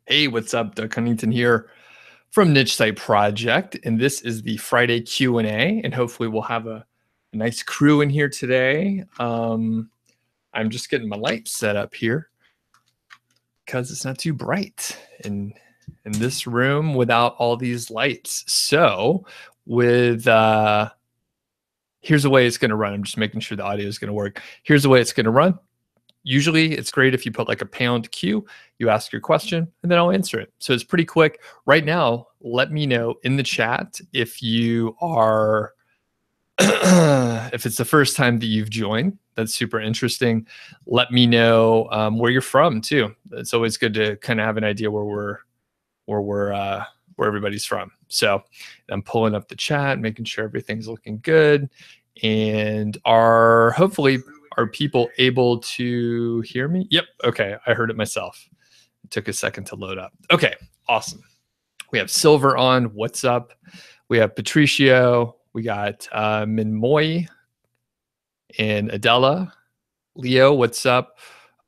Hey, what's up? Doug Cunnington here from Niche Site Project, and this is the Friday Q&A, and hopefully we'll have a nice crew in here today. I'm just getting my light set up here because it's not too bright in this room without all these lights. So with here's the way it's going to run. I'm just making sure the audio is going to work. Here's the way it's going to run. Usually it's great if you put like a pound Q, you ask your question, and then I'll answer it. So it's pretty quick. Right now, let me know in the chat if you are, if it's the first time that you've joined. That's super interesting. Let me know where you're from too. It's always good to kind of have an idea where everybody's from. So I'm pulling up the chat, making sure everything's looking good, and hopefully. Are people able to hear me? Yep. Okay. I heard it myself. It took a second to load up. Okay. Awesome. We have Silver on. What's up? We have Patricio. We got Minmoy and Adela. Leo, what's up?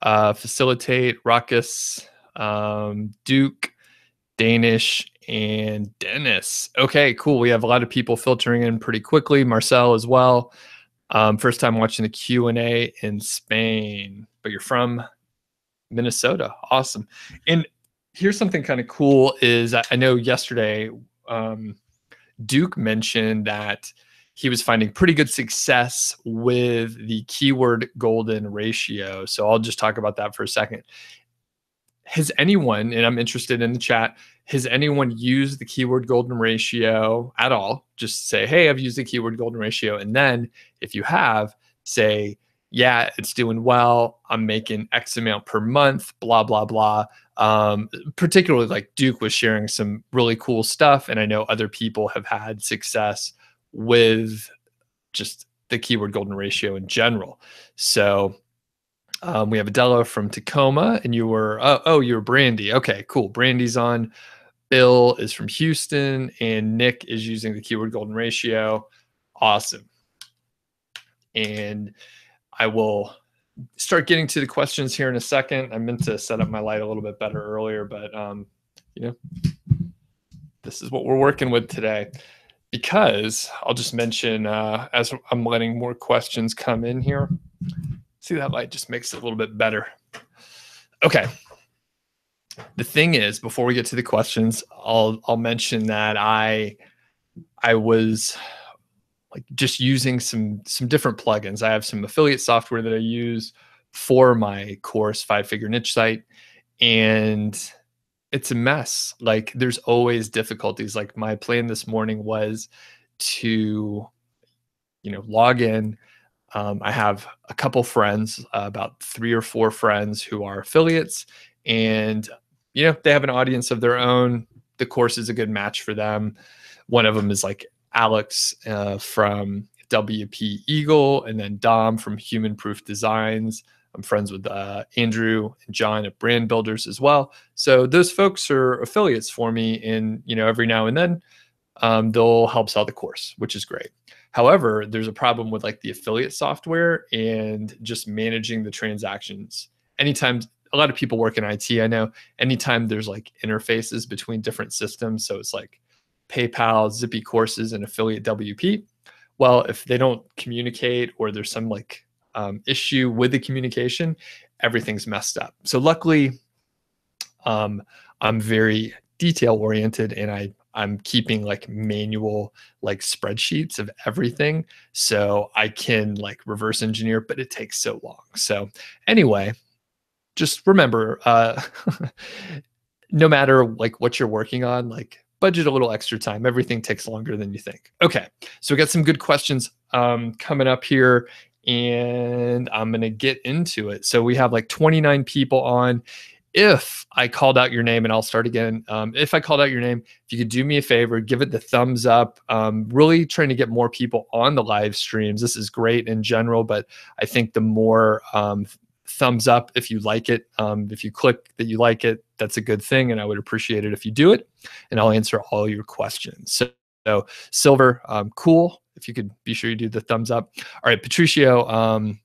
Facilitate, Ruckus, Duke, Danish, and Dennis. Okay, cool. We have a lot of people filtering in pretty quickly. Marcel as well. First time watching the Q&A in Spain, but you're from Minnesota. Awesome. And here's something kind of cool is I know yesterday Duke mentioned that he was finding pretty good success with the keyword golden ratio. So I'll just talk about that for a second. Has anyone, and I'm interested in the chat, has anyone used the keyword golden ratio at all? Just say, hey, I've used the keyword golden ratio. And then if you have, say, yeah, it's doing well. I'm making X amount per month, blah, blah, blah. Particularly like Duke was sharing some really cool stuff. And I know other people have had success with just the keyword golden ratio in general. So we have Adela from Tacoma, and you were, you were Brandy. Okay, cool. Brandy's on. Bill is from Houston, and Nick is using the keyword golden ratio. Awesome. And I will start getting to the questions here in a second. I meant to set up my light a little bit better earlier, but this is what we're working with today. Because I'll just mention as I'm letting more questions come in here. See, that light just makes it a little bit better. Okay. The thing is, before we get to the questions, I'll mention that I was like just using some different plugins. I have some affiliate software that I use for my course, 5-Figure Niche Site, and it's a mess. Like there's always difficulties. Like my plan this morning was to, log in. I have a couple friends, about 3 or 4 friends who are affiliates, and they have an audience of their own. The course is a good match for them. One of them is like Alex from WP Eagle, and then Dom from Human Proof Designs. I'm friends with Andrew and John at Brand Builders as well. So those folks are affiliates for me, and every now and then they'll help sell the course, which is great. However, there's a problem with like the affiliate software and just managing the transactions. Anytime, a lot of people work in IT, I know, anytime there's like interfaces between different systems, so it's like PayPal, Zippy Courses, and Affiliate WP. Well, if they don't communicate or there's some like issue with the communication, everything's messed up. So luckily, I'm very detail oriented, and I'm keeping like manual like spreadsheets of everything, so I can like reverse engineer, but it takes so long. So anyway, just remember, no matter like what you're working on, like budget a little extra time. Everything takes longer than you think. Okay, so we got some good questions coming up here, and I'm gonna get into it. So we have like 29 people on. If I called out your name, and I'll start again. If I called out your name, if you could do me a favor, give it the thumbs up. Really trying to get more people on the live streams. This is great in general, but I think the more thumbs up if you like it, if you click that you like it, that's a good thing, and I would appreciate it if you do it, and I'll answer all your questions. So Silver, cool. If you could be sure you do the thumbs up. All right, Patricio,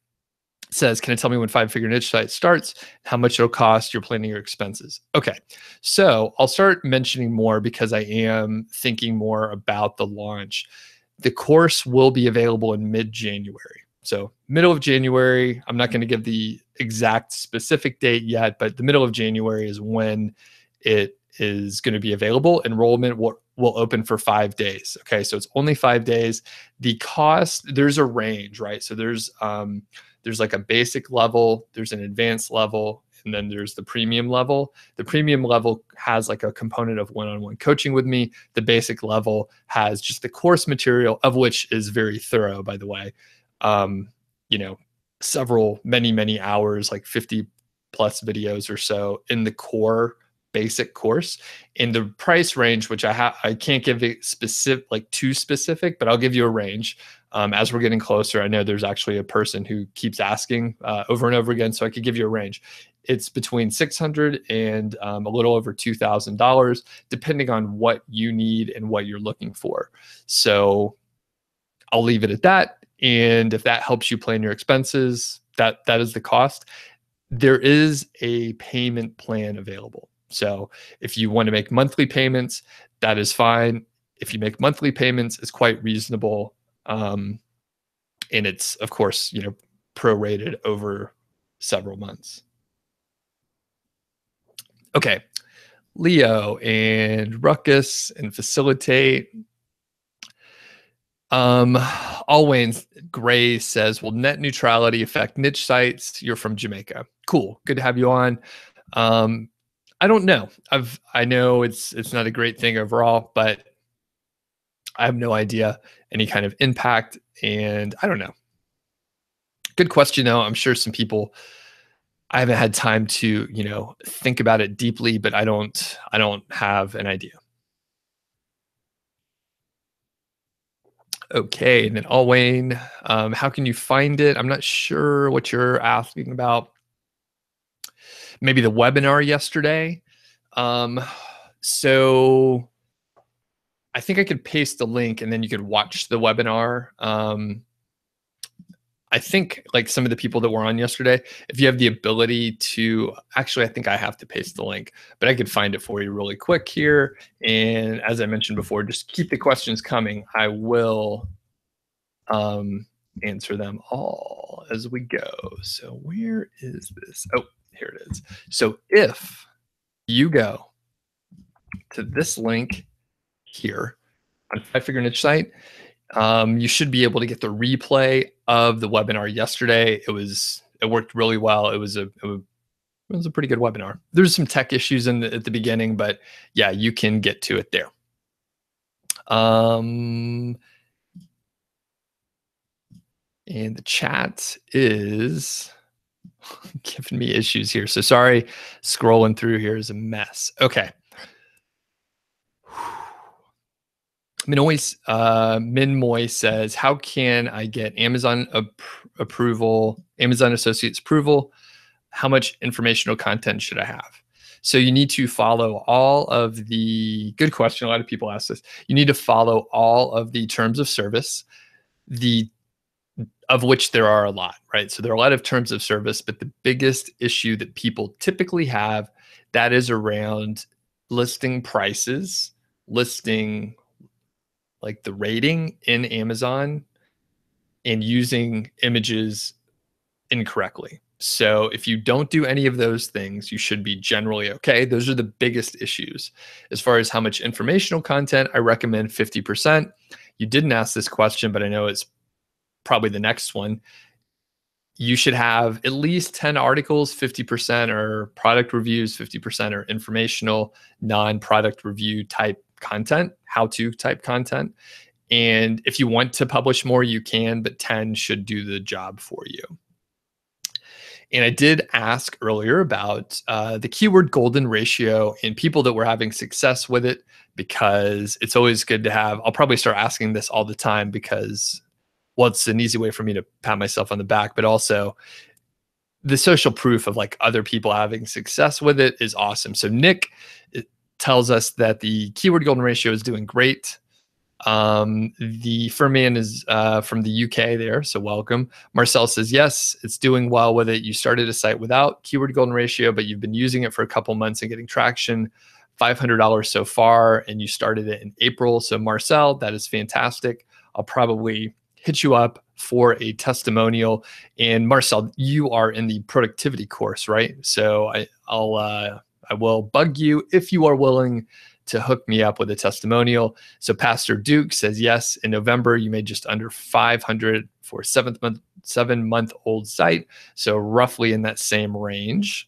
says, can it tell me when 5-figure niche site starts, how much it'll cost, you're planning your expenses? Okay, so I'll start mentioning more because I am thinking more about the launch. The course will be available in mid-January. So middle of January, I'm not going to give the exact specific date yet, but the middle of January is when it is going to be available. Enrollment will open for 5 days. Okay, so it's only 5 days. The cost, there's a range, right? So there's like a basic level, there's an advanced level, and then there's the premium level. The premium level has like a component of one-on-one coaching with me. The basic level has just the course material, of which is very thorough, by the way. You know, many hours, like 50 plus videos or so in the core basic course. In the price range, which I can't give it specific, like too specific, but I'll give you a range. As we're getting closer, I know there's actually a person who keeps asking over and over again, so I could give you a range. It's between $600 and a little over $2,000, depending on what you need and what you're looking for. So I'll leave it at that. And if that helps you plan your expenses, that is the cost. There is a payment plan available. So if you want to make monthly payments, that is fine. If you make monthly payments, it's quite reasonable. And it's, of course, prorated over several months. Okay, Leo and Ruckus and Facilitate. Always Gray says, will net neutrality affect niche sites? You're from Jamaica. Cool. Good to have you on. I don't know. I know it's not a great thing overall, but I have no idea any kind of impact, and I don't know. Good question though. I'm sure some people, I haven't had time to, think about it deeply, but I don't have an idea. Okay, and then Alwayne, how can you find it? I'm not sure what you're asking about. Maybe the webinar yesterday. So I think I could paste the link and then you could watch the webinar. I think like some of the people that were on yesterday, if you have the ability to, actually, I think I have to paste the link, but I could find it for you really quick here. And as I mentioned before, just keep the questions coming. I will answer them all as we go. So where is this? Oh, here it is. So if you go to this link here on 5-figure niche site, you should be able to get the replay of the webinar yesterday. It worked really well. It was a pretty good webinar. There's some tech issues at the beginning, but yeah, you can get to it there. And the chat is giving me issues here. So sorry, scrolling through here is a mess. Okay. Minmoy says, how can I get Amazon approval, Amazon Associates approval? How much informational content should I have? So you need to follow all of the, good question, a lot of people ask this. You need to follow all of the terms of service, of which there are a lot, right? So there are a lot of terms of service, but the biggest issue that people typically have, that is around listing prices, listing like the rating in Amazon, and using images incorrectly. So if you don't do any of those things, you should be generally okay. Those are the biggest issues. As far as how much informational content, I recommend 50%. You didn't ask this question, but I know it's probably the next one. You should have at least 10 articles, 50% are product reviews, 50% are informational, non-product review type content, how-to type content. And if you want to publish more, you can, but 10 should do the job for you. And I did ask earlier about the keyword golden ratio and people that were having success with it, because it's always good to have, I'll probably start asking this all the time because, well, it's an easy way for me to pat myself on the back, but also the social proof of like other people having success with it is awesome. So Nick tells us that the keyword golden ratio is doing great. The Furman is from the UK there, so welcome. Marcel says, yes, it's doing well with it. You started a site without keyword golden ratio, but you've been using it for a couple months and getting traction. $500 so far, and you started it in April. So Marcel, that is fantastic. I'll probably hit you up for a testimonial. And Marcel, you are in the productivity course, right? So I will bug you if you are willing to hook me up with a testimonial. So Pastor Duke says, yes, in November, you made just under 500 for a 7-month-old site. So roughly in that same range.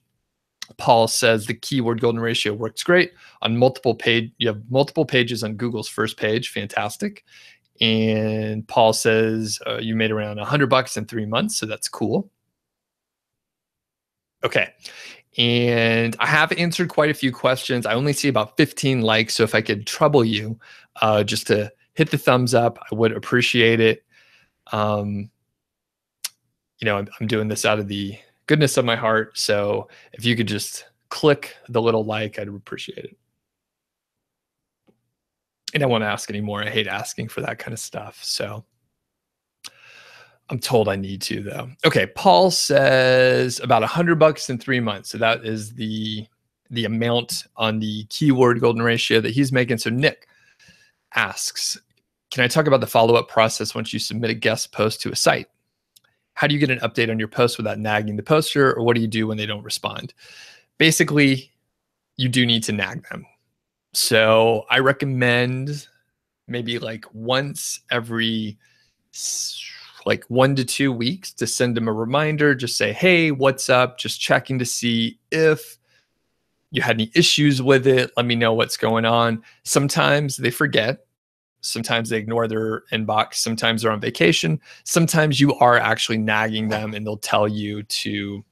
Paul says the keyword golden ratio works great on multiple page. You have multiple pages on Google's first page. Fantastic. And Paul says you made around $100 in 3 months. So that's cool. Okay. And I have answered quite a few questions. I only see about 15 likes. So if I could trouble you just to hit the thumbs up, I would appreciate it. I'm doing this out of the goodness of my heart. So if you could just click the little like, I'd appreciate it. And I won't ask anymore. I hate asking for that kind of stuff. So I'm told I need to, though. Okay, Paul says about $100 in 3 months. So that is the amount on the keyword golden ratio that he's making. So Nick asks, can I talk about the follow-up process once you submit a guest post to a site? How do you get an update on your post without nagging the poster, or what do you do when they don't respond? Basically, you do need to nag them. So I recommend maybe like once every 1 to 2 weeks to send them a reminder. Just say, hey, what's up? Just checking to see if you had any issues with it. Let me know what's going on. Sometimes they forget. Sometimes they ignore their inbox. Sometimes they're on vacation. Sometimes you are actually nagging them and they'll tell you to,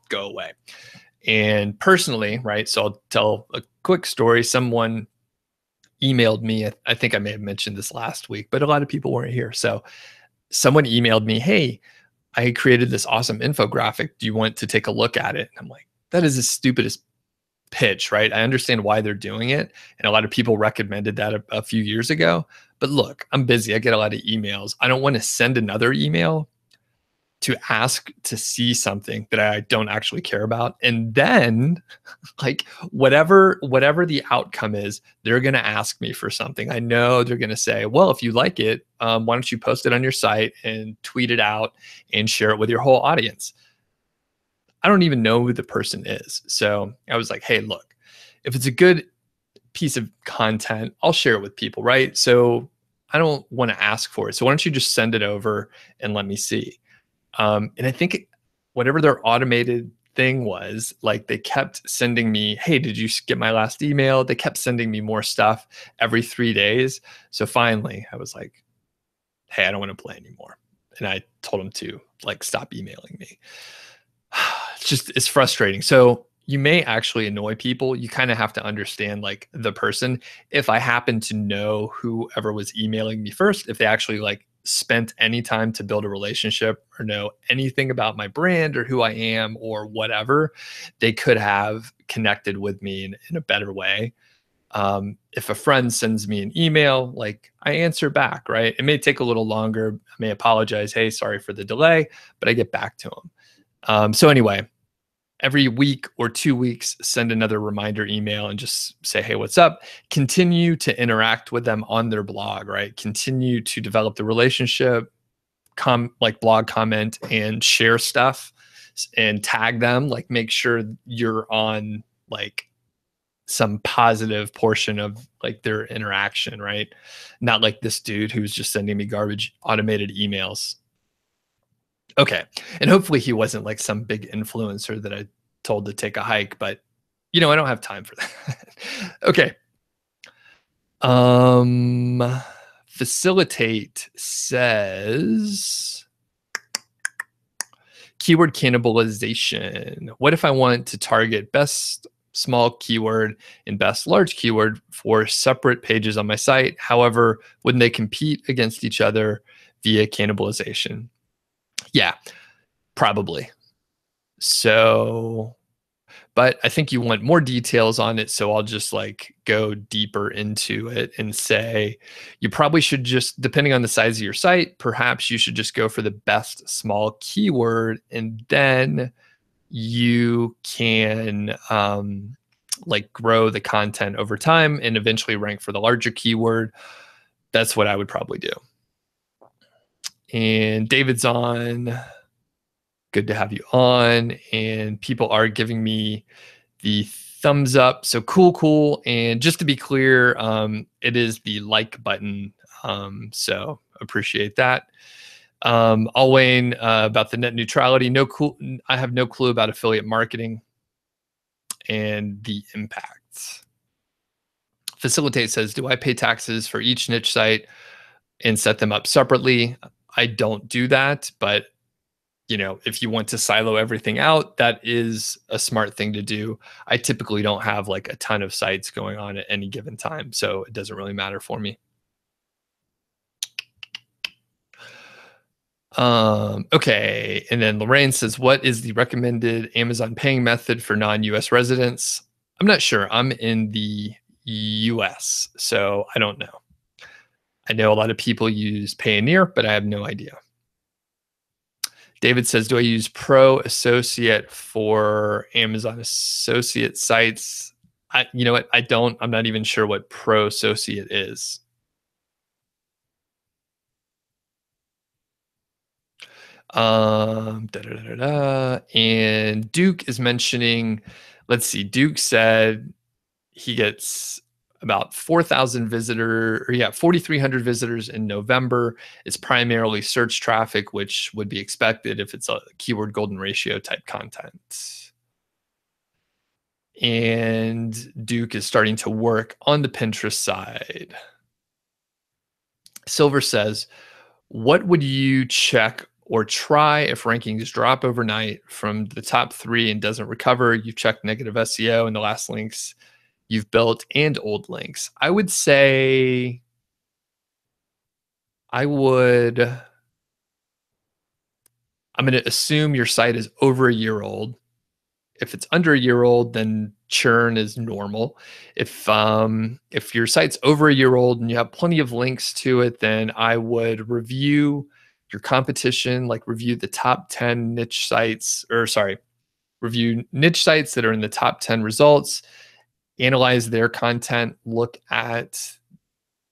go away. And personally, right? So I'll tell a quick story. Someone emailed me. I think I may have mentioned this last week, but a lot of people weren't here. So someone emailed me, hey, I created this awesome infographic. Do you want to take a look at it? And I'm like, that is the stupidest pitch, right? I understand why they're doing it. And a lot of people recommended that a few years ago. But look, I'm busy. I get a lot of emails. I don't want to send another email to ask to see something that I don't actually care about. And then like whatever the outcome is, they're going to ask me for something. I know they're going to say, well, if you like it, why don't you post it on your site and tweet it out and share it with your whole audience? I don't even know who the person is. So I was like, hey, look, if it's a good piece of content, I'll share it with people, right? So I don't want to ask for it. So why don't you just send it over and let me see? And I think whatever their automated thing was, like they kept sending me, hey, did you get my last email? They kept sending me more stuff every 3 days. So finally I was like, hey, I don't want to play anymore. And I told them to stop emailing me. It's frustrating. So you may actually annoy people. You kind of have to understand the person. If I happen to know whoever was emailing me first, if they actually spent any time to build a relationship or know anything about my brand or who I am or whatever, they could have connected with me in a better way. If a friend sends me an email, I answer back, right? It may take a little longer. I may apologize. Hey, sorry for the delay, but I get back to them. So anyway, every week or 2 weeks, send another reminder email and just say, hey, what's up? Continue to interact with them on their blog, right? Continue to develop the relationship, blog comment and share stuff and tag them. Make sure you're on some positive portion of their interaction, right? Not like this dude who's just sending me garbage automated emails. Okay. And hopefully he wasn't some big influencer that I told to take a hike, but I don't have time for that. Okay. Facilitate says keyword cannibalization. What if I want to target best small keyword and best large keyword for separate pages on my site? However, wouldn't they compete against each other via cannibalization? Yeah, probably. So, but I think you want more details on it. So I'll just like go deeper into it and say, you probably should just, depending on the size of your site, perhaps you should just go for the best small keyword, and then you can like grow the content over time and eventually rank for the larger keyword. That's what I would probably do. And David's on. Good to have you on. And people are giving me the thumbs up. So cool. And just to be clear, it is the like button. So appreciate that. Alwayne, about the net neutrality. I have no clue about affiliate marketing and the impacts. Facilitate says, do I pay taxes for each niche site and set them up separately? I don't do that, but if you want to silo everything out, that is a smart thing to do. I typically don't have like a ton of sites going on at any given time, so it doesn't really matter for me. Okay. And then Lorraine says, what is the recommended Amazon paying method for non-US residents? I'm not sure. I'm in the US, so I don't know. I know a lot of people use Payoneer, but I have no idea. David says, do I use Pro Associate for Amazon Associate sites? You know what? I don't. I'm not even sure what Pro Associate is. And Duke is mentioning, let's see, Duke said he gets about 4,000 visitors, or 4,300 visitors in November. It's primarily search traffic, which would be expected if it's a keyword golden ratio type content. And Duke is starting to work on the Pinterest side. Silver says, what would you check or try if rankings drop overnight from the top 3 and doesn't recover? You've checked negative SEO and the last links you've built and old links. I would say I'm going to assume your site is over a year old. If it's under a year old, then churn is normal. If your site's over a year old and you have plenty of links to it, then I would review your competition, like review the top 10 niche sites, review niche sites that are in the top 10 results, analyze their content, look at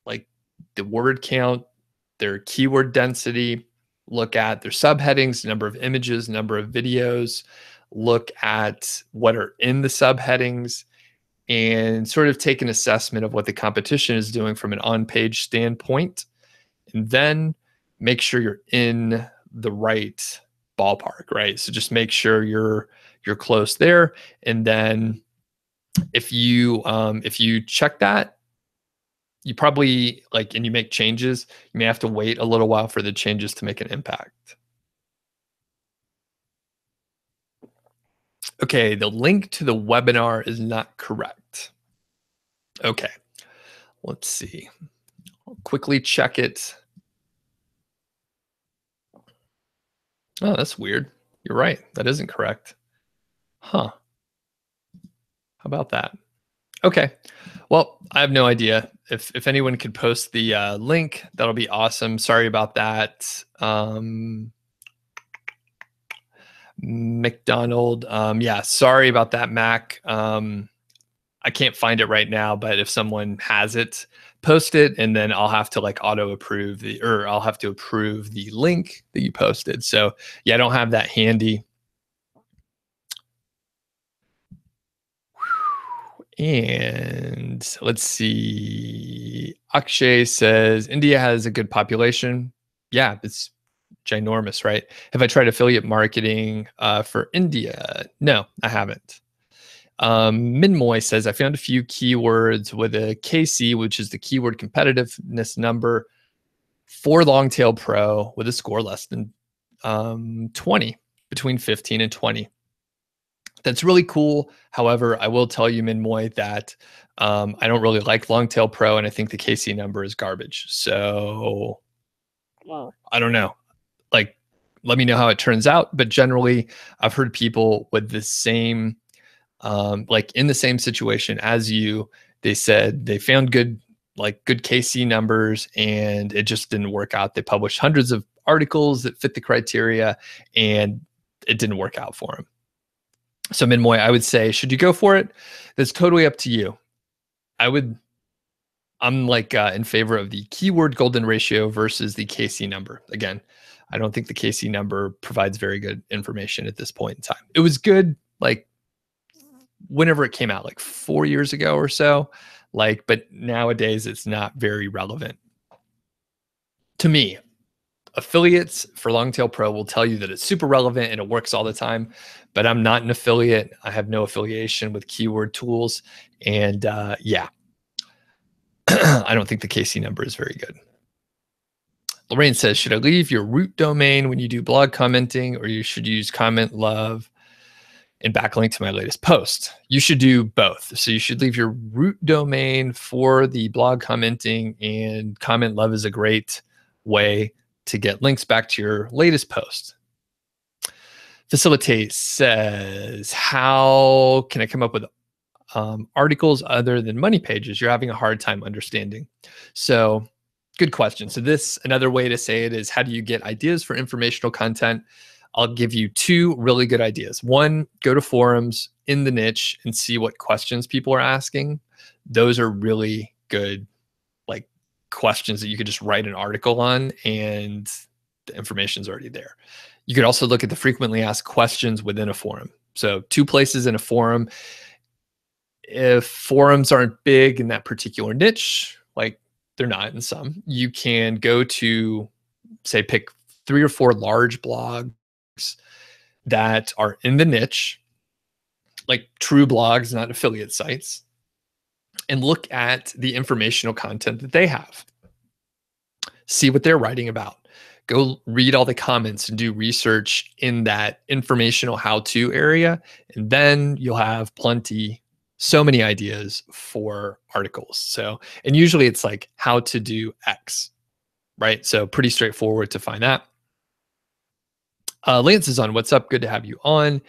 like the word count, their keyword density, look at their subheadings, number of images, number of videos, look at what are in the subheadings, and sort of take an assessment of what the competition is doing from an on-page standpoint, and then make sure you're in the right ballpark, right? So just make sure you're close there, and then if you check that, you probably and you make changes, you may have to wait a little while for the changes to make an impact. Okay, the link to the webinar is not correct. Okay, let's see. I'll quickly check it. Oh, that's weird. You're right. That isn't correct. Huh. How about that? Okay. Well, I have no idea. If anyone could post the link, that'll be awesome. Sorry about that. McDonald. Yeah, sorry about that, Mac. I can't find it right now, but if someone has it, post it, and then I'll have to auto approve I'll have to approve the link that you posted. So yeah, I don't have that handy. And let's see. Akshay says, India has a good population. Yeah, it's ginormous, right? Have I tried affiliate marketing for India? No, I haven't. Minmoy says, I found a few keywords with a KC, which is the keyword competitiveness number, for Longtail Pro with a score less than 20, between 15 and 20. That's really cool. However, I will tell you, Minmoy, that I don't really like Longtail Pro, and I think the KC number is garbage. So I don't know. Let me know how it turns out. But generally, I've heard people with the same like in the same situation as you, they said they found good KC numbers and it just didn't work out. They published hundreds of articles that fit the criteria and it didn't work out for them. So Minmoy, I would say, should you go for it? That's totally up to you. I'm like in favor of the keyword golden ratio versus the KC number. Again, I don't think the KC number provides very good information at this point in time. It was good like whenever it came out, like 4 years ago or so, but nowadays it's not very relevant. To me, affiliates for Longtail Pro will tell you that it's super relevant and it works all the time, but I'm not an affiliate. I have no affiliation with keyword tools. And yeah, I don't think the KC number is very good. Lorraine says, should I leave your root domain when you do blog commenting, or you should use comment love and backlink to my latest post? You should do both. So you should leave your root domain for the blog commenting, and comment love is a great way to get links back to your latest post. Facilitate says, how can I come up with articles other than money pages? You're having a hard time understanding. So good question. So another way to say it is, how do you get ideas for informational content? I'll give you 2 really good ideas. One, go to forums in the niche and see what questions people are asking. Those are really good, like questions that you could just write an article on and the information's already there. You could also look at the frequently asked questions within a forum. So 2 places in a forum. If forums aren't big in that particular niche, like they're not in some, you can go to, say, pick 3 or 4 large blogs that are in the niche, like true blogs, not affiliate sites, and look at the informational content that they have. See what they're writing about. Go read all the comments and do research in that informational how-to area, and then you'll have so many ideas for articles. So, and usually it's like how to do X, right? So pretty straightforward to find that. Lance is on. What's up? Good to have you on.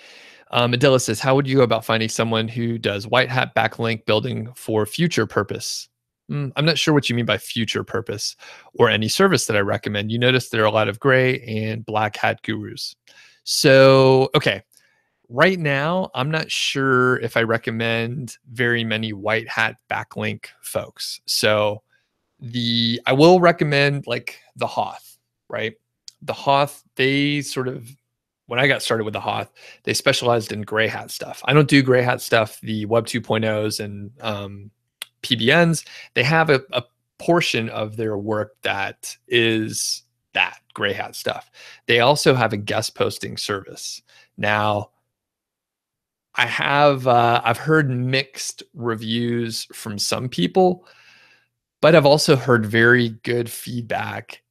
Adela says, how would you go about finding someone who does white hat backlink building for future purpose? I'm not sure what you mean by future purpose or any service that I recommend. You notice there are a lot of gray and black hat gurus. So, okay. Right now, I'm not sure if I recommend very many white hat backlink folks. So I will recommend like the Hoth, right? The Hoth, when I got started with the Hoth, they specialized in gray hat stuff. I don't do gray hat stuff. The Web 2.0s and PBNs, they have a portion of their work that is that gray hat stuff. They also have a guest posting service. Now, I've heard mixed reviews from some people, but I've also heard very good feedback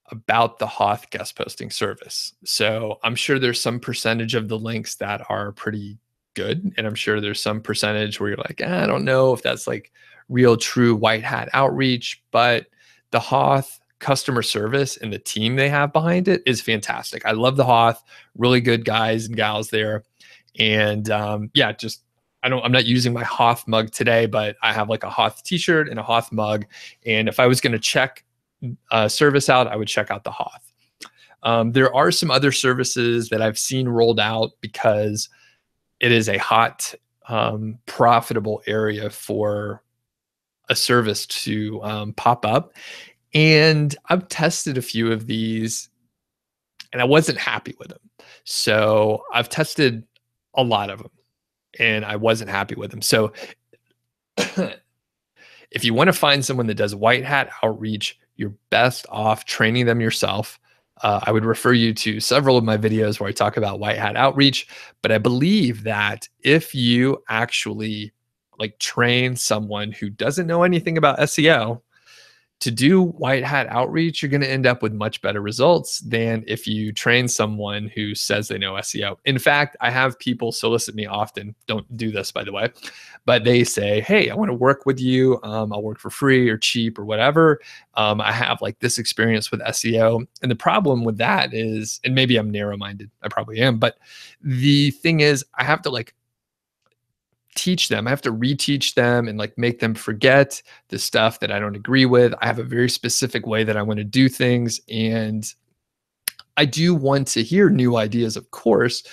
about the Hoth guest posting service. So I'm sure there's some percentage of the links that are pretty good. And I'm sure there's some percentage where you're like, I don't know if that's like real true white hat outreach, but the Hoth customer service and the team they have behind it is fantastic. I love the Hoth, really good guys and gals there. And yeah, I'm not using my Hoth mug today, but I have like a Hoth t-shirt and a Hoth mug. And if I was going to check service out, I would check out the Hoth. There are some other services that I've seen rolled out because it is a hot, profitable area for a service to pop up. And I've tested a few of these and I wasn't happy with them. So I've tested a lot of them and I wasn't happy with them. So if you want to find someone that does white hat outreach, you're best off training them yourself. I would refer you to several of my videos where I talk about white hat outreach, but I believe that if you actually like train someone who doesn't know anything about SEO to do white hat outreach, you're going to end up with much better results than if you train someone who says they know SEO. In fact, I have people solicit me often. Don't do this, by the way, but they say, hey, I want to work with you. I'll work for free or cheap or whatever. I have like this experience with SEO. And the problem with that is, and maybe I'm narrow-minded, I probably am, but the thing is I have to like teach them. I have to reteach them and like make them forget the stuff that I don't agree with. I have a very specific way that I want to do things. And I do want to hear new ideas, of course,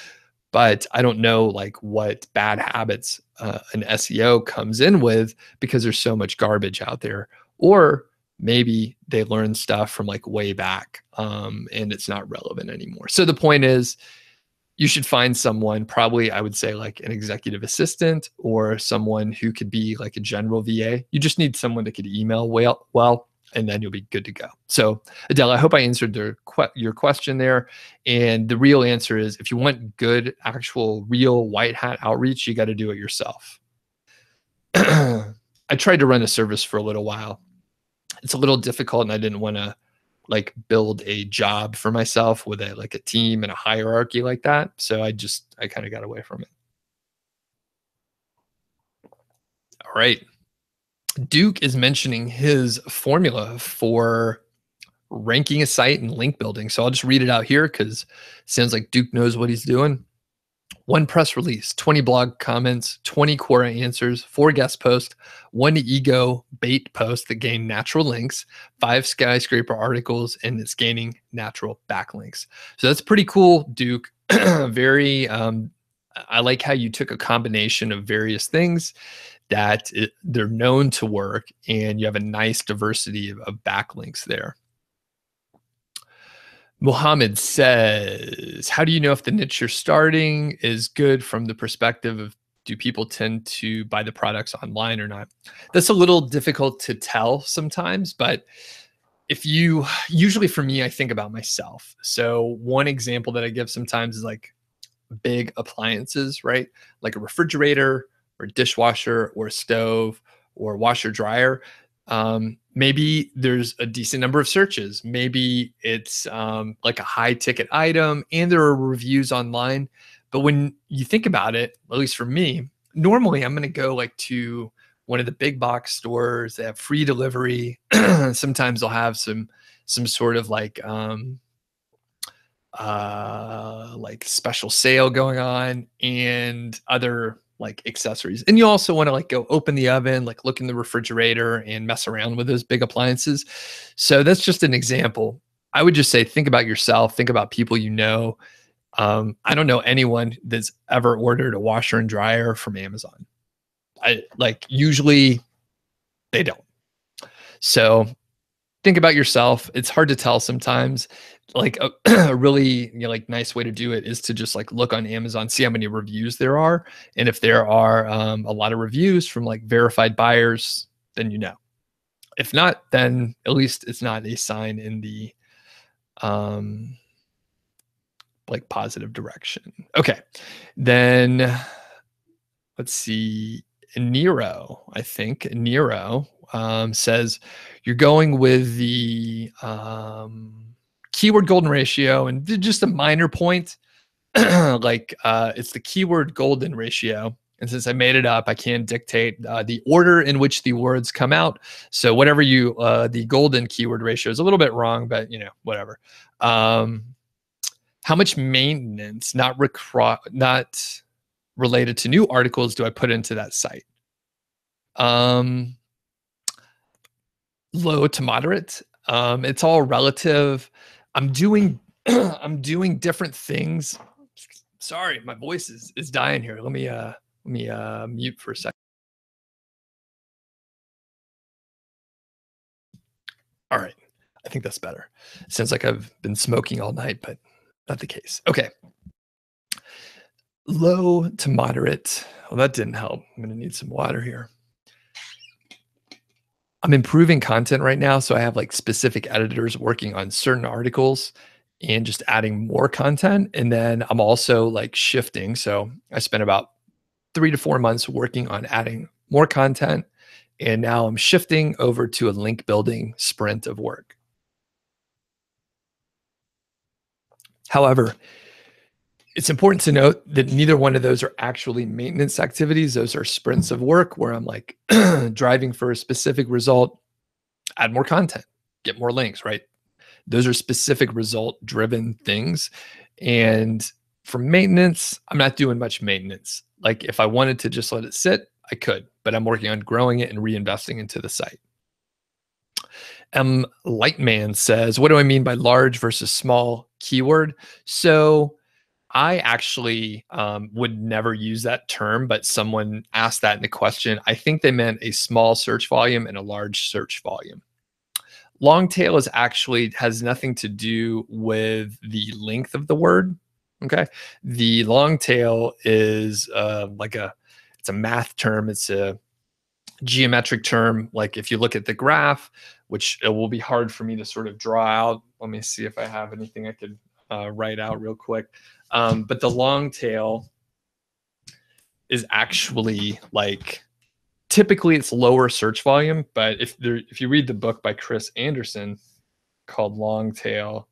but I don't know like what bad habits an SEO comes in with because there's so much garbage out there. Or maybe they learn stuff from like way back and it's not relevant anymore. So the point is, you should find someone, probably I would say like an executive assistant or someone who could be like a general VA. You just need someone that could email well, and then you'll be good to go. So Adele, I hope I answered your question there. And the real answer is, if you want good, actual, real white hat outreach, you got to do it yourself. I tried to run a service for a little while. It's a little difficult, and I didn't want to like build a job for myself with a like a team and a hierarchy like that. So I kind of got away from it. All right. Duke is mentioning his formula for ranking a site and link building. So I'll just read it out here because it sounds like Duke knows what he's doing. 1 press release, 20 blog comments, 20 Quora answers, 4 guest posts, 1 ego bait post that gain natural links, 5 skyscraper articles, and it's gaining natural backlinks. So that's pretty cool, Duke. Very, I like how you took a combination of various things that they're known to work, and you have a nice diversity of backlinks there. Mohammed says, how do you know if the niche you're starting is good from the perspective of, do people tend to buy the products online or not? That's a little difficult to tell sometimes, but usually for me, I think about myself. So one example that I give sometimes is like big appliances, right? Like a refrigerator or a dishwasher or a stove or washer dryer. Maybe there's a decent number of searches. Maybe it's like a high ticket item and there are reviews online. But when you think about it, at least for me, normally I'm going to go like to one of the big box stores. They have free delivery. Sometimes they'll have some sort of like special sale going on and other like accessories. And you also want to like go open the oven, like look in the refrigerator and mess around with those big appliances. So that's just an example. I would just say, think about yourself, think about people you know. I don't know anyone that's ever ordered a washer and dryer from Amazon. Usually they don't. So think about yourself. It's hard to tell sometimes. Like a really like nice way to do it is to just like look on Amazon, see how many reviews there are. And if there are a lot of reviews from like verified buyers, then you know. If not, then at least it's not a sign in the like positive direction. Okay. Then let's see. Nero, I think Nero says you're going with the keyword golden ratio, and just a minor point, like it's the keyword golden ratio. And since I made it up, I can't dictate the order in which the words come out. So whatever the golden keyword ratio is a little bit wrong, but whatever. How much maintenance, not related to new articles, do I put into that site? Low to moderate. It's all relative. I'm doing I'm doing different things. Sorry, my voice is dying here. Let me mute for a second. All right. I think that's better. Sounds like I've been smoking all night, but not the case. Okay. Low to moderate. Well, that didn't help. I'm going to need some water here. I'm improving content right now. So I have like specific editors working on certain articles and just adding more content. And then I'm also like shifting. So I spent about 3 to 4 months working on adding more content. And now I'm shifting over to a link building sprint of work. However, it's important to note that neither one of those are actually maintenance activities. Those are sprints of work where I'm like driving for a specific result, add more content, get more links, right? Those are specific result driven things. And for maintenance, I'm not doing much maintenance. Like if I wanted to just let it sit, I could, but I'm working on growing it and reinvesting into the site. Lightman says, what do I mean by large versus small keyword? So I actually would never use that term, but someone asked that in the question. I think they meant a small search volume and a large search volume. Long tail is actually has nothing to do with the length of the word. Okay. The long tail is it's a math term. It's a geometric term. Like if you look at the graph, which it will be hard for me to sort of draw out. Let me see if I have anything I could write out real quick. But the long tail is actually like typically it's lower search volume. But if you read the book by Chris Anderson called Long Tail,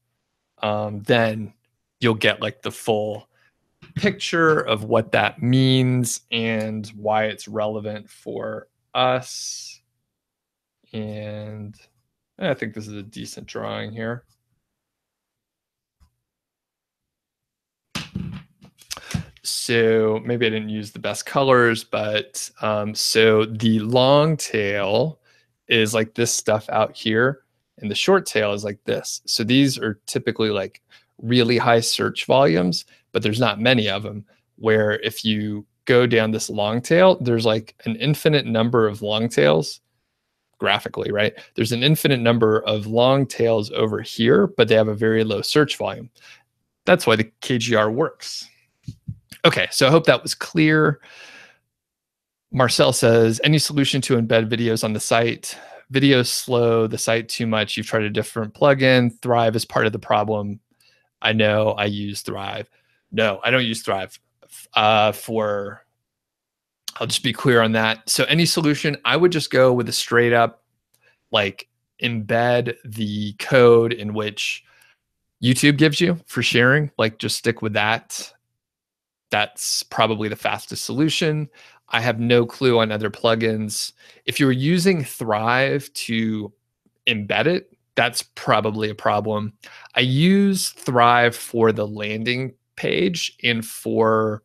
then you'll get like the full picture of what that means and why it's relevant for us. And I think this is a decent drawing here. So maybe I didn't use the best colors, but so the long tail is like this stuff out here, and the short tail is like this. So these are typically like really high search volumes, but there's not many of them. Where if you go down this long tail, there's like an infinite number of long tails graphically, right? There's an infinite number of long tails over here, but they have a very low search volume. That's why the KGR works. Okay, so I hope that was clear. Marcel says, any solution to embed videos on the site? Videos slow the site too much. You've tried a different plugin. Thrive is part of the problem. I know I use Thrive. No, I don't use Thrive I'll just be clear on that. So any solution, I would just go with a straight up, like embed the code in which YouTube gives you for sharing, like just stick with that. That's probably the fastest solution. I have no clue on other plugins. If you're using Thrive to embed it, that's probably a problem. I use Thrive for the landing page and for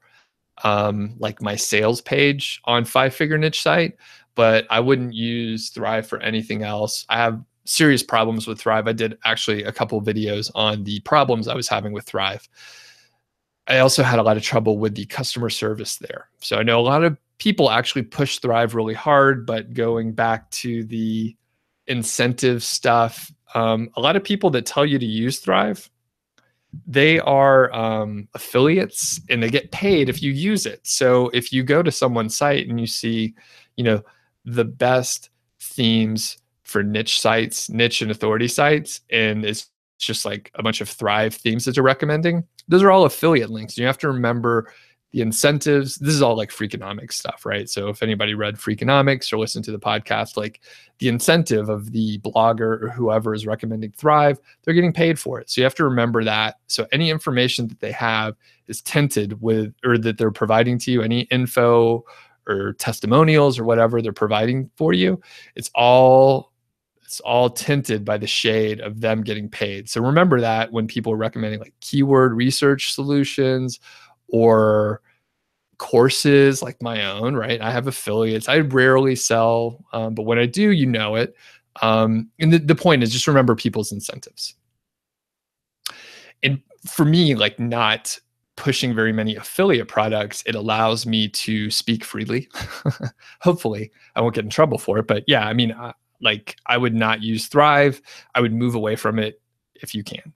like my sales page on Five Figure Niche site, but I wouldn't use Thrive for anything else. I have serious problems with Thrive. I did actually a couple of videos on the problems I was having with Thrive. I also had a lot of trouble with the customer service there. So I know a lot of people actually push Thrive really hard, but going back to the incentive stuff, a lot of people that tell you to use Thrive, they are affiliates and they get paid if you use it. So if you go to someone's site and you see, the best themes for niche sites, niche and authority sites, and it's just like a bunch of Thrive themes that they're recommending, those are all affiliate links. You have to remember the incentives. This is all like Freakonomics stuff, right? So if anybody read Freakonomics or listened to the podcast, like the incentive of the blogger or whoever is recommending Thrive, they're getting paid for it. So you have to remember that. So any information that they have is tinted with, or that they're providing to you, any info or testimonials or whatever they're providing for you, it's all tinted by the shade of them getting paid. So remember that when people are recommending like keyword research solutions or courses like my own, right? I have affiliates. I rarely sell, but when I do, it. And the point is just remember people's incentives. And for me, like not pushing very many affiliate products, it allows me to speak freely. Hopefully I won't get in trouble for it. But yeah, I mean, I would not use Thrive. I would move away from it if you can.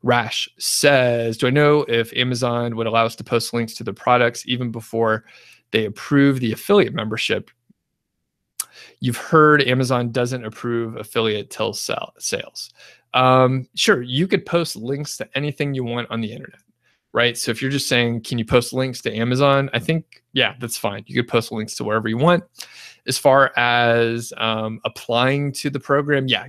Rash says, do I know if Amazon would allow us to post links to the products even before they approve the affiliate membership? You've heard Amazon doesn't approve affiliate till sales. Sure, you could post links to anything you want on the internet, right? So if you're just saying, can you post links to Amazon? I think, yeah, that's fine. You could post links to wherever you want. As far as applying to the program, yeah,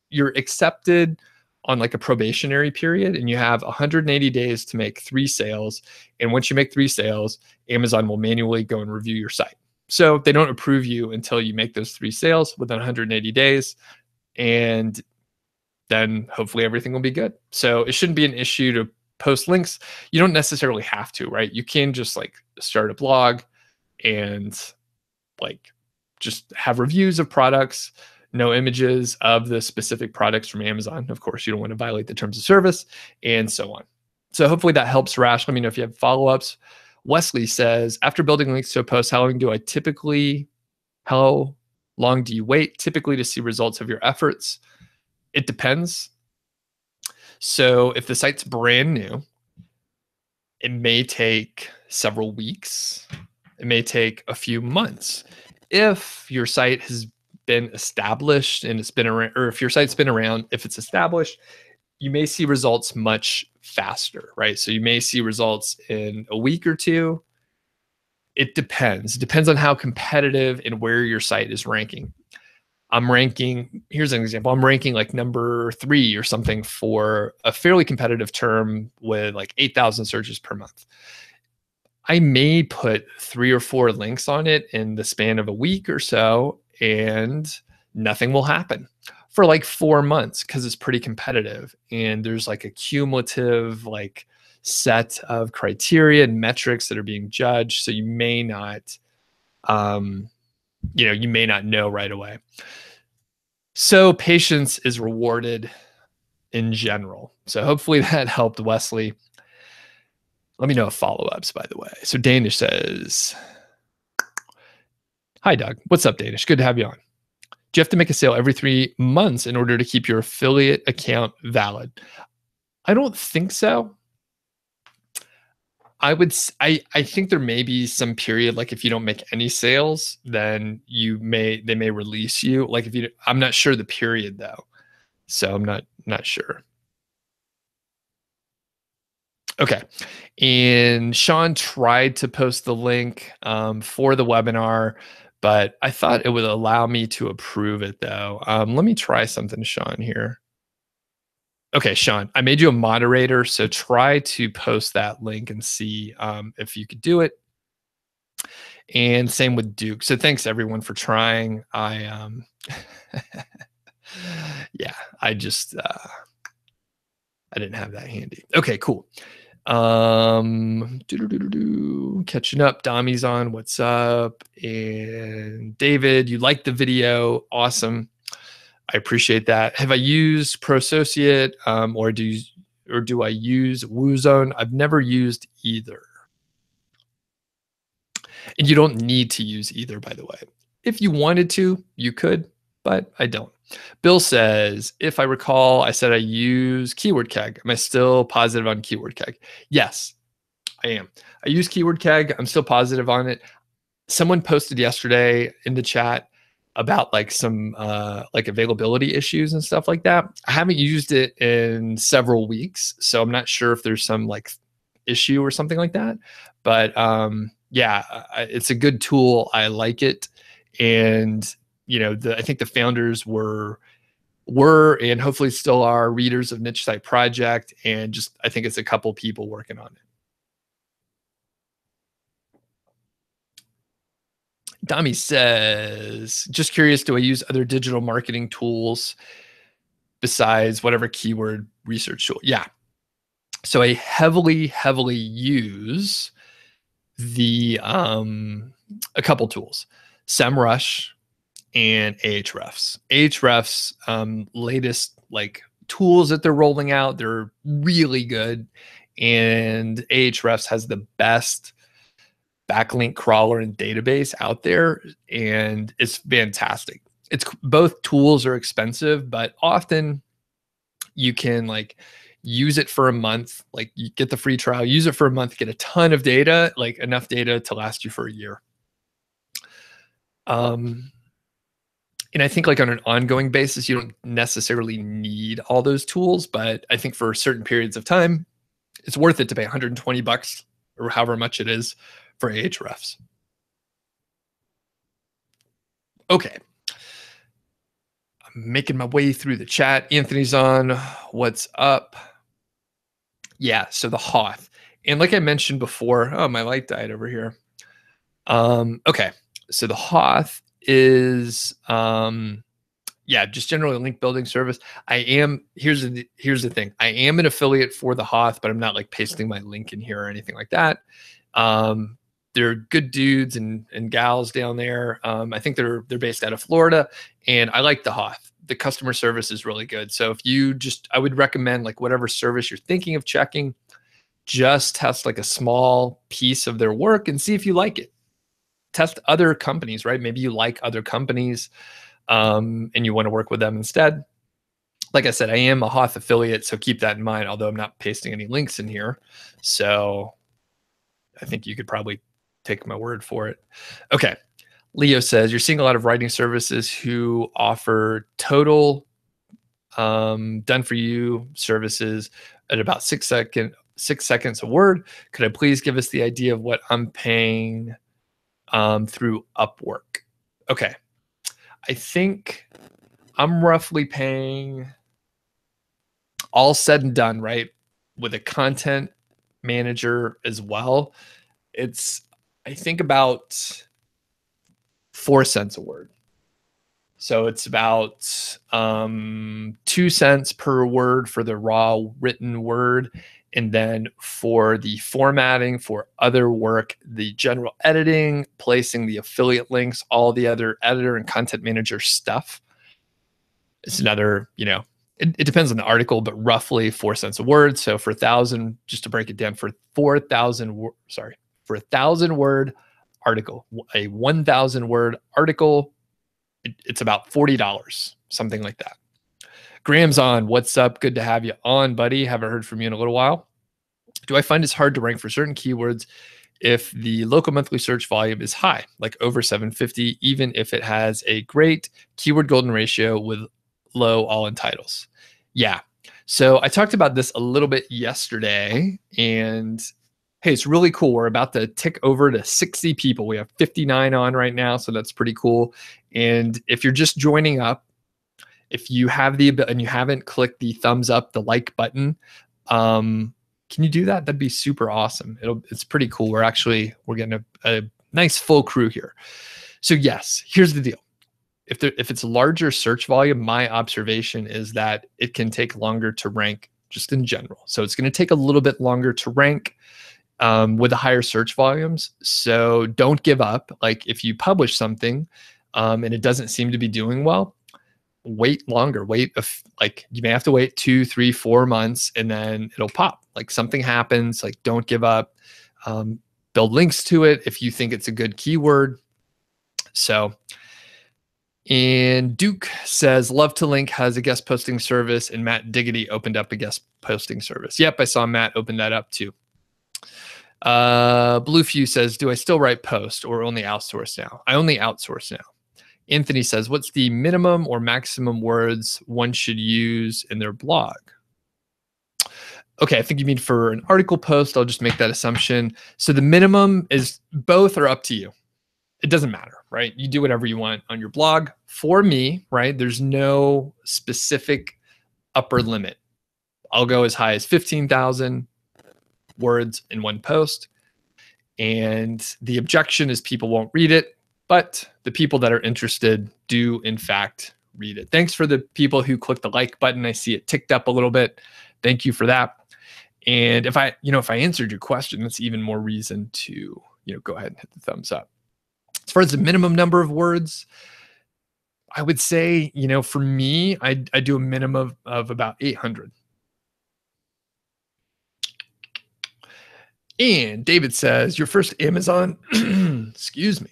you're accepted on like a probationary period, and you have 180 days to make 3 sales. And once you make 3 sales, Amazon will manually go and review your site. So they don't approve you until you make those 3 sales within 180 days. And then hopefully everything will be good. So it shouldn't be an issue to post links. You don't necessarily have to, right? You can just like start a blog, and like just have reviews of products, no images of the specific products from Amazon. Of course, you don't want to violate the terms of service, and so on. So hopefully that helps, Rash. Let me know if you have follow-ups. Wesley says, after building links to a post, how long do you wait typically to see results of your efforts? It depends. So if the site's brand new, it may take several weeks. It may take a few months. If your site has been established and it's been around, or if your site's been around, if it's established, you may see results much faster, right? So you may see results in a week or two. It depends. It depends on how competitive and where your site is ranking. Here's an example. I'm ranking like number 3 or something for a fairly competitive term with like 8,000 searches per month. I may put 3 or 4 links on it in the span of a week or so, and nothing will happen for like 4 months because it's pretty competitive. And there's like a cumulative like set of criteria and metrics that are being judged. So you may not, you may not know right away. So patience is rewarded in general. So hopefully that helped, Wesley. Let me know if follow-ups, by the way. So Danish says, hi, Doug. What's up, Danish? Good to have you on. Do you have to make a sale every 3 months in order to keep your affiliate account valid? I don't think so. I think there may be some period, like if you don't make any sales, then they may release you. Like I'm not sure the period though. So I'm not sure. Okay. And Sean tried to post the link for the webinar, but I thought it would allow me to approve it though. Let me try something, Sean, here. Okay, Sean, I made you a moderator, so try to post that link and see if you could do it. And same with Duke. So thanks everyone for trying. Yeah, I just I didn't have that handy. Okay, cool. Catching up. Dami's on. What's up? And David, you liked the video. Awesome. I appreciate that. Have I used ProSociate or do I use WooZone? I've never used either. And you don't need to use either, by the way. If you wanted to, you could, but I don't. Bill says, if I recall, I said I use Keyword Keg. Am I still positive on Keyword Keg? Yes, I am. I use Keyword Keg. I'm still positive on it. Someone posted yesterday in the chat about like some like availability issues and stuff like that. I haven't used it in several weeks, so I'm not sure if there's some like issue or something like that. But yeah, it's a good tool. I like it, and I think the founders were and hopefully still are readers of Niche Site Project, and just I think it's a couple people working on it. Dami says, just curious, do I use other digital marketing tools besides whatever keyword research tool? Yeah. So I heavily use the a couple tools, SEMrush and Ahrefs. Ahrefs latest like tools that they're rolling out, they're really good, and Ahrefs has the best backlink crawler and database out there, and it's fantastic. It's both tools are expensive, but often you can like use it for a month, like you get the free trial, use it for a month, get a ton of data, like enough data to last you for a year. And I think like on an ongoing basis, you don't necessarily need all those tools, but I think for certain periods of time, it's worth it to pay $120 or however much it is for Ahrefs. Okay. I'm making my way through the chat. Anthony's on. What's up? Yeah, so the Hoth. And like I mentioned before, oh, my light died over here. Okay, so the Hoth is, just generally a link building service. Here's the thing. I am an affiliate for the Hoth, but I'm not like pasting my link in here or anything like that. they're good dudes and gals down there. I think they're based out of Florida, and I like the Hoth. The customer service is really good. So if you just, I would recommend like whatever service you're thinking of checking, just test like a small piece of their work and see if you like it. Test other companies, right? Maybe you like other companies and you want to work with them instead. Like I said, I am a Hoth affiliate, so keep that in mind, although I'm not pasting any links in here. So I think you could probably take my word for it. Okay. Leo says, you're seeing a lot of writing services who offer total done for you services at about 6 seconds a word. Could I please give us the idea of what I'm paying through Upwork? Okay. I think I'm roughly paying, all said and done, right, with a content manager as well, it's, I think, about 4 cents a word. So it's about 2 cents per word for the raw written word. And then for the formatting, for other work, the general editing, placing the affiliate links, all the other editor and content manager stuff, it's another, it depends on the article, but roughly 4 cents a word. So for 1,000, just to break it down, for 4,000, for 1,000 word article, a 1,000 word article, it's about $40, something like that. Graham's on. What's up? Good to have you on, buddy. Haven't heard from you in a little while. Do I find it's hard to rank for certain keywords if the local monthly search volume is high, like over 750, even if it has a great keyword golden ratio with low all-in titles? Yeah. So I talked about this a little bit yesterday, and hey, it's really cool. We're about to tick over to 60 people. We have 59 on right now, so that's pretty cool. And if you're just joining up, if you have the ability and you haven't clicked the thumbs up, the like button, can you do that? That'd be super awesome. It's pretty cool. We're getting a nice full crew here. So yes, here's the deal. If it's larger search volume, my observation is that it can take longer to rank just in general. So it's going to take a little bit longer to rank with the higher search volumes. So don't give up. Like if you publish something and it doesn't seem to be doing well, wait longer. Like you may have to wait 2, 3, 4 months, and then it'll pop. Like something happens. Like don't give up. Build links to it if you think it's a good keyword. So, and Duke says, love to link has a guest posting service, and Matt Diggity opened up a guest posting service. Yep, I saw Matt open that up too. Bluefew says, do I still write post or only outsource now? I only outsource now. Anthony says, what's the minimum or maximum words one should use in their blog? Okay, I think you mean for an article post. I'll just make that assumption. So the minimum is, both are up to you. It doesn't matter, right? You do whatever you want on your blog. For me, right, there's no specific upper limit. I'll go as high as 15,000 words in one post. And the objection is people won't read it, but the people that are interested do in fact read it. Thanks for the people who click the like button. I see it ticked up a little bit. Thank you for that. And if I answered your question, that's even more reason to, go ahead and hit the thumbs up. As far as the minimum number of words, I would say, for me, I do a minimum of about 800. And David says, your first Amazon, excuse me.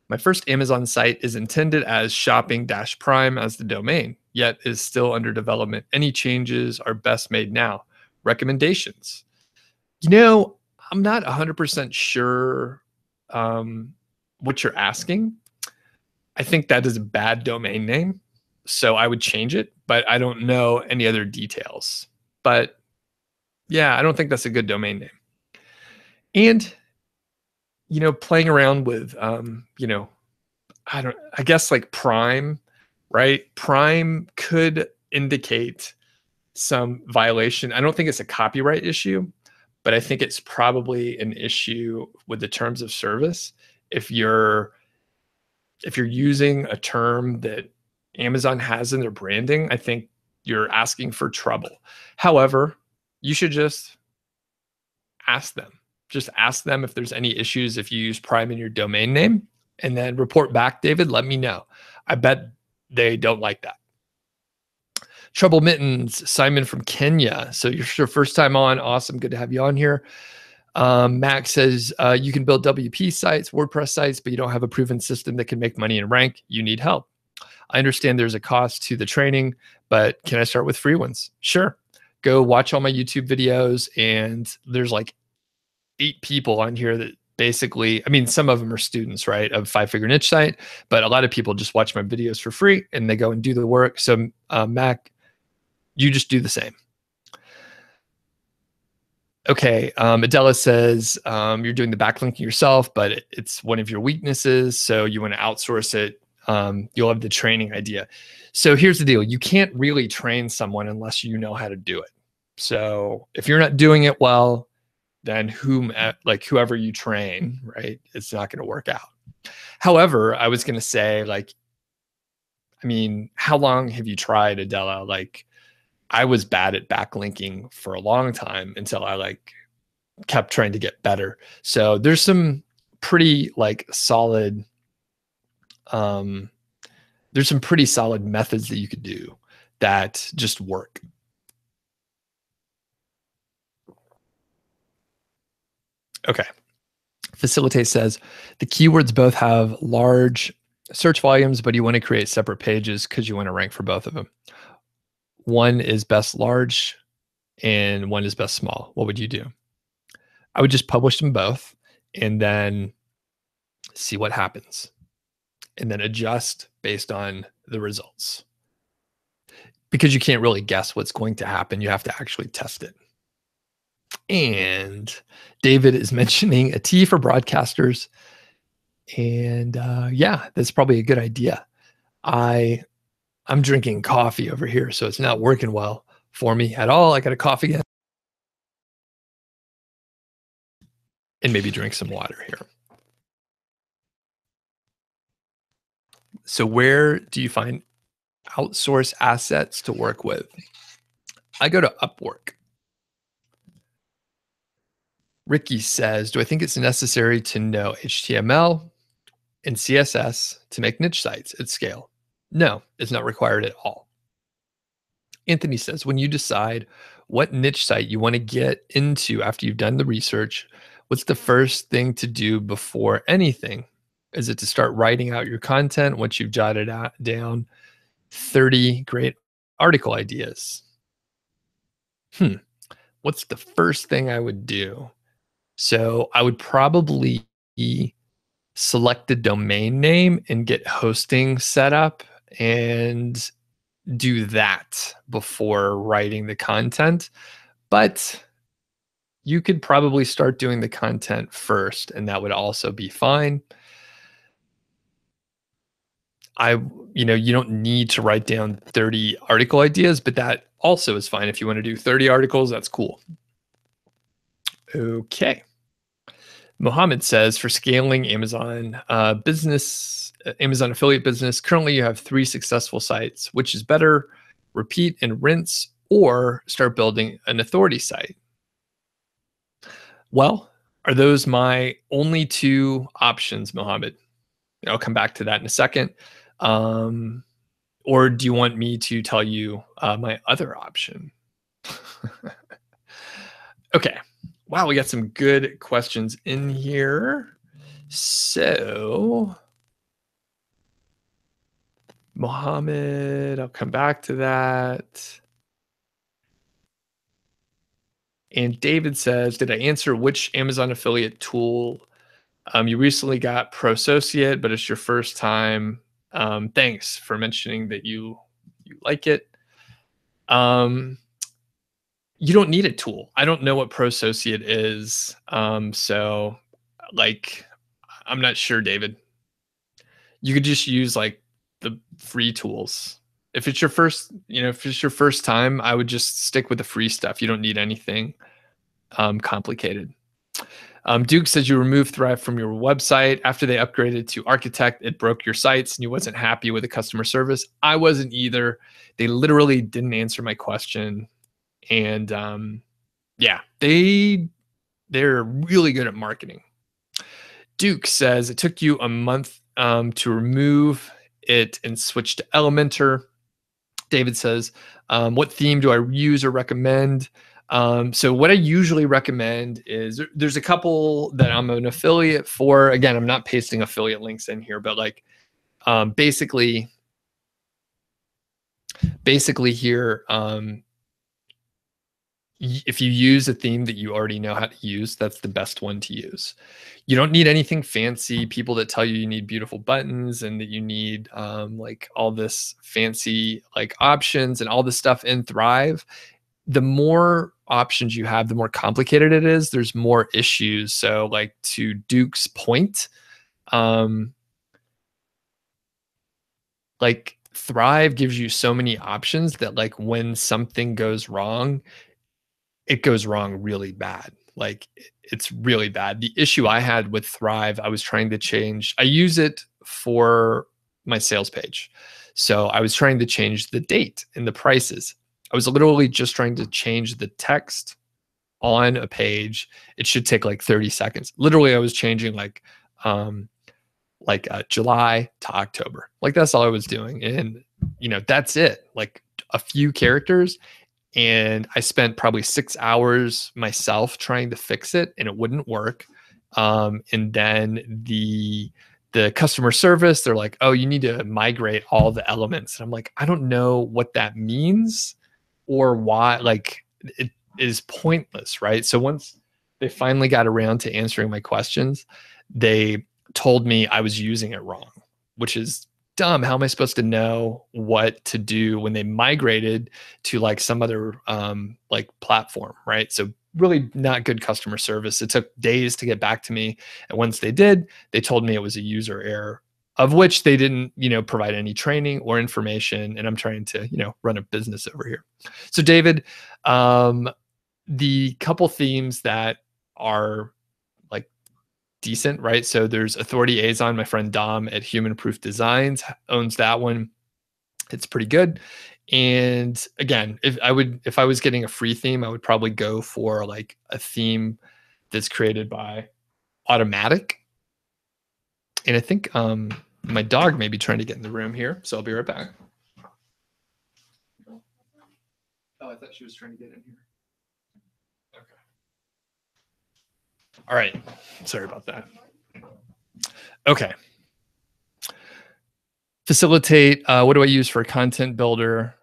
My first Amazon site is intended as shopping-prime as the domain, yet is still under development. Any changes are best made now. Recommendations. I'm not 100% sure what you're asking. I think that is a bad domain name, so I would change it, but I don't know any other details. But yeah, I don't think that's a good domain name. And, playing around with, I guess like prime, right? Prime could indicate some violation. I don't think it's a copyright issue, but I think it's probably an issue with the terms of service. If you're using a term that Amazon has in their branding, I think you're asking for trouble. However, you should just ask them. Just ask them if there's any issues if you use Prime in your domain name, and then report back, David. Let me know. I bet they don't like that. Trouble Mittens, Simon from Kenya. So you're your first time on. Awesome. Good to have you on here. Max says you can build WP sites, WordPress sites, but you don't have a proven system that can make money and rank. You need help. I understand there's a cost to the training, but can I start with free ones? Sure. Go watch all my YouTube videos, and there's like 8 people on here that basically, I mean, some of them are students, right, of 5-figure niche site, but a lot of people just watch my videos for free and they go and do the work. So Mac, you just do the same. Okay, Adela says you're doing the backlinking yourself, but it's one of your weaknesses, so you want to outsource it. You'll have the training idea. So here's the deal. You can't really train someone unless you know how to do it. So if you're not doing it well, then whoever you train, right, it's not going to work out. However, I was going to say, like, I mean, how long have you tried, Adela? Like, I was bad at backlinking for a long time until I kept trying to get better. So there's some pretty solid, there's some pretty solid methods that you could do that just work. Okay. Facilitate says the keywords both have large search volumes, but you want to create separate pages because you want to rank for both of them. One is best large and one is best small. What would you do? I would just publish them both and then see what happens, and then adjust based on the results. Because you can't really guess what's going to happen. You have to actually test it. And David is mentioning a tea for broadcasters. And yeah, that's probably a good idea. I'm drinking coffee over here, so it's not working well for me at all. I got a coffee again. And maybe drink some water here. So where do you find outsource assets to work with? I go to Upwork. Ricky says, do I think it's necessary to know HTML and CSS to make niche sites at scale? No, it's not required at all. Anthony says, when you decide what niche site you want to get into after you've done the research, what's the first thing to do before anything? Is it to start writing out your content once you've jotted down 30 great article ideas? What's the first thing I would do? So I would probably select the domain name and get hosting set up and do that before writing the content. But you could probably start doing the content first, and that would also be fine. You don't need to write down 30 article ideas, but that also is fine. If you want to do 30 articles, that's cool. Okay. Mohammed says, for scaling Amazon Amazon affiliate business, currently you have 3 successful sites. Which is better, repeat and rinse, or start building an authority site? Well, are those my only 2 options, Mohammed? I'll come back to that in a second. Or do you want me to tell you my other option? Okay. Wow, we got some good questions in here. So, Mohammed, I'll come back to that. And David says, did I answer which Amazon affiliate tool you recently got? Pro Associate, but it's your first time. Thanks for mentioning that you like it. You don't need a tool. I don't know what Pro Associate is. So I'm not sure, David. You could just use the free tools. If it's your first time, I would just stick with the free stuff. You don't need anything complicated. Duke says you removed Thrive from your website. After they upgraded to Architect, it broke your sites and you wasn't happy with the customer service. I wasn't either. They literally didn't answer my question. And yeah, they They're really good at marketing. Duke says it took you a month to remove it and switch to Elementor. David says, what theme do I use or recommend? So what I usually recommend is there's a couple that I'm an affiliate for. Again, I'm not pasting affiliate links in here, but like basically here, if you use a theme that you already know how to use, that's the best one to use. You don't need anything fancy. People that tell you need beautiful buttons and that you need like all this fancy like options and all this stuff in Thrive, the more options you have, the more complicated it is. There's more issues. So like to Duke's point, like Thrive gives you so many options that like when something goes wrong, it goes wrong really bad. Like it's really bad. The issue I had with Thrive, I was trying to change. I use it for my sales page. So I was trying to change the date and the prices. I was literally just trying to change the text on a page. It should take like 30 seconds. Literally, I was changing like July to October. Like that's all I was doing. And that's it. Like a few characters. And I spent probably 6 hours myself trying to fix it, and it wouldn't work. And then the customer service, they're like, "Oh, you need to migrate all the elements." And I'm like, "I don't know what that means or why." Like, it is pointless, right? So once they finally got around to answering my questions, they told me I was using it wrong, which is dumb. How am I supposed to know what to do when they migrated to like some other like platform, right? So really not good customer service. It took days to get back to me, and once they did, they told me it was a user error, of which they didn't provide any training or information. And I'm trying to run a business over here. So David, the couple themes that are like decent, right? So there's Authority Azon. My friend Dom at Human Proof Designs owns that one. It's pretty good. And again, if I was getting a free theme, I would probably go for like a theme that's created by Automatic. And I think my dog may be trying to get in the room here, so I'll be right back. Oh, I thought she was trying to get in here. Okay. All right. Sorry about that. Okay. Facilitate. What do I use for a content builder?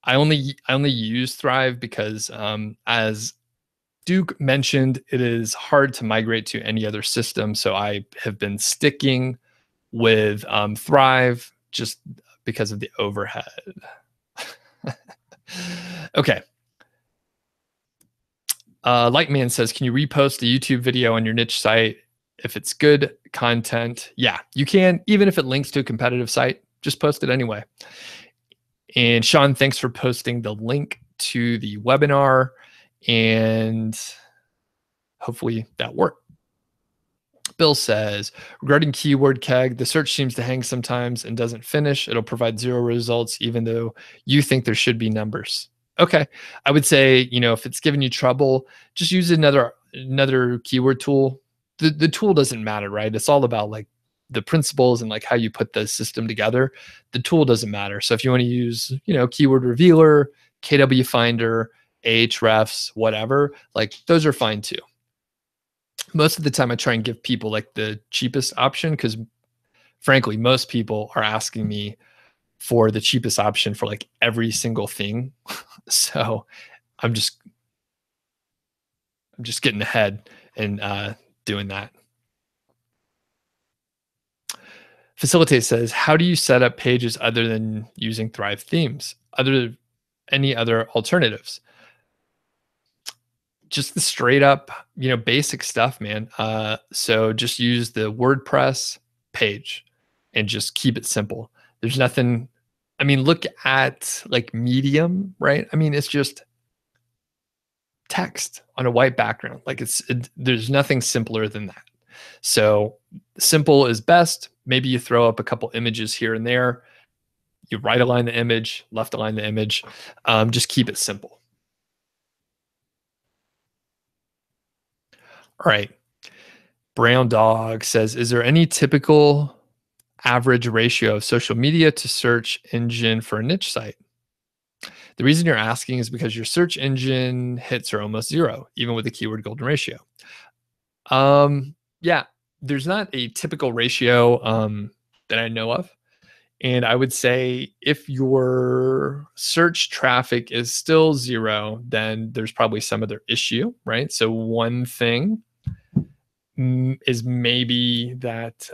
I only use Thrive because, as Duke mentioned, it is hard to migrate to any other system. So I have been sticking with Thrive just because of the overhead. Okay. Lightman says, can you repost a YouTube video on your niche site if it's good content? Yeah, you can, even if it links to a competitive site, just post it anyway. And Sean, thanks for posting the link to the webinar, and hopefully that worked. Bill says, regarding keyword keg, the search seems to hang sometimes and doesn't finish. It'll provide 0 results, even though you think there should be numbers. Okay. I would say, if it's giving you trouble, just use another keyword tool. The tool doesn't matter, right? It's all about like the principles and like how you put the system together. The tool doesn't matter. So if you want to use, keyword revealer, KW Finder, Ahrefs, whatever, like those are fine too. Most of the time I try and give people like the cheapest option, because frankly, most people are asking me for the cheapest option for like every single thing. So I'm just getting ahead and doing that. Facilitate says, how do you set up pages other than using Thrive themes? Any other alternatives? Just the straight up, basic stuff, man. So just use the WordPress page and just keep it simple. There's nothing, look at like Medium, right? It's just text on a white background. Like there's nothing simpler than that. So simple is best. Maybe you throw up a couple images here and there. You right align the image, left align the image. Just keep it simple. All right. Brown Dog says, is there any typical average ratio of social media to search engine for a niche site? The reason you're asking is because your search engine hits are almost zero, even with the keyword golden ratio. Yeah, there's not a typical ratio that I know of. And I would say if your search traffic is still zero, then there's probably some other issue, right? So one thing is maybe that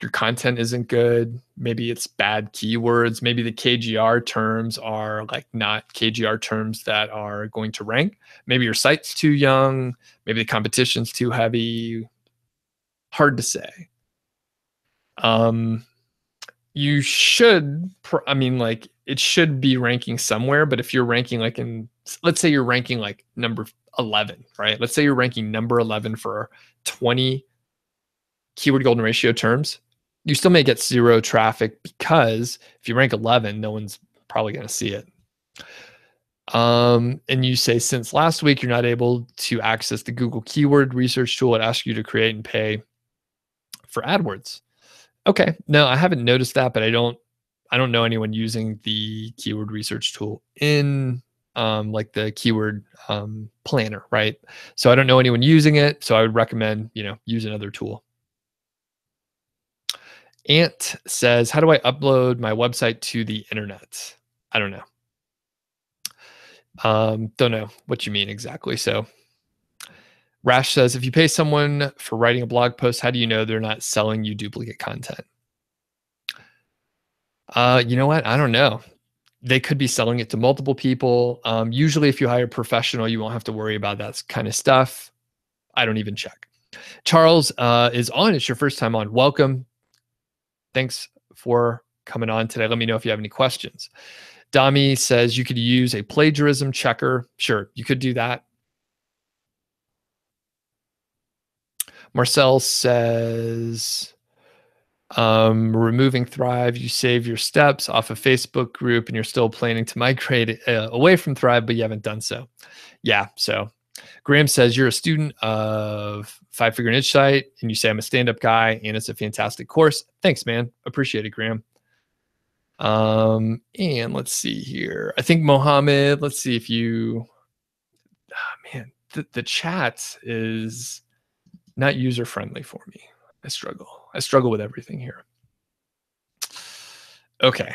your content isn't good. Maybe it's bad keywords. Maybe the KGR terms are like not KGR terms that are going to rank. Maybe your site's too young. Maybe the competition's too heavy. Hard to say. You should, like it should be ranking somewhere, but if you're ranking like let's say you're ranking like number 11, right? Let's say you're ranking number 11 for 20 keyword golden ratio terms, you still may get zero traffic because if you rank 11, no one's probably going to see it. And you say, since last week, you're not able to access the Google keyword research tool. It asks you to create and pay for AdWords. Okay. No, I haven't noticed that, but I don't know anyone using the keyword research tool in like the keyword planner, right? So I don't know anyone using it. So I would recommend, use another tool. Ant says, how do I upload my website to the internet? I don't know. Don't know what you mean exactly. So Rash says, if you pay someone for writing a blog post, how do you know they're not selling you duplicate content? You know what? I don't know. They could be selling it to multiple people. Usually if you hire a professional, you won't have to worry about that kind of stuff. I don't even check. Charles is on. It's your first time on. Welcome. Thanks for coming on today. Let me know if you have any questions. Dami says you could use a plagiarism checker. Sure, you could do that. Marcel says, removing Thrive, you save your steps off a Facebook group and you're still planning to migrate away from Thrive, but you haven't done so. Yeah, so Graham says you're a student of 5-Figure Niche Site and you say I'm a stand-up guy and it's a fantastic course. Thanks, man. Appreciate it, Graham. And let's see here. I think Mohammed, let's see if you, man, the chat is not user-friendly for me. I struggle with everything here. Okay.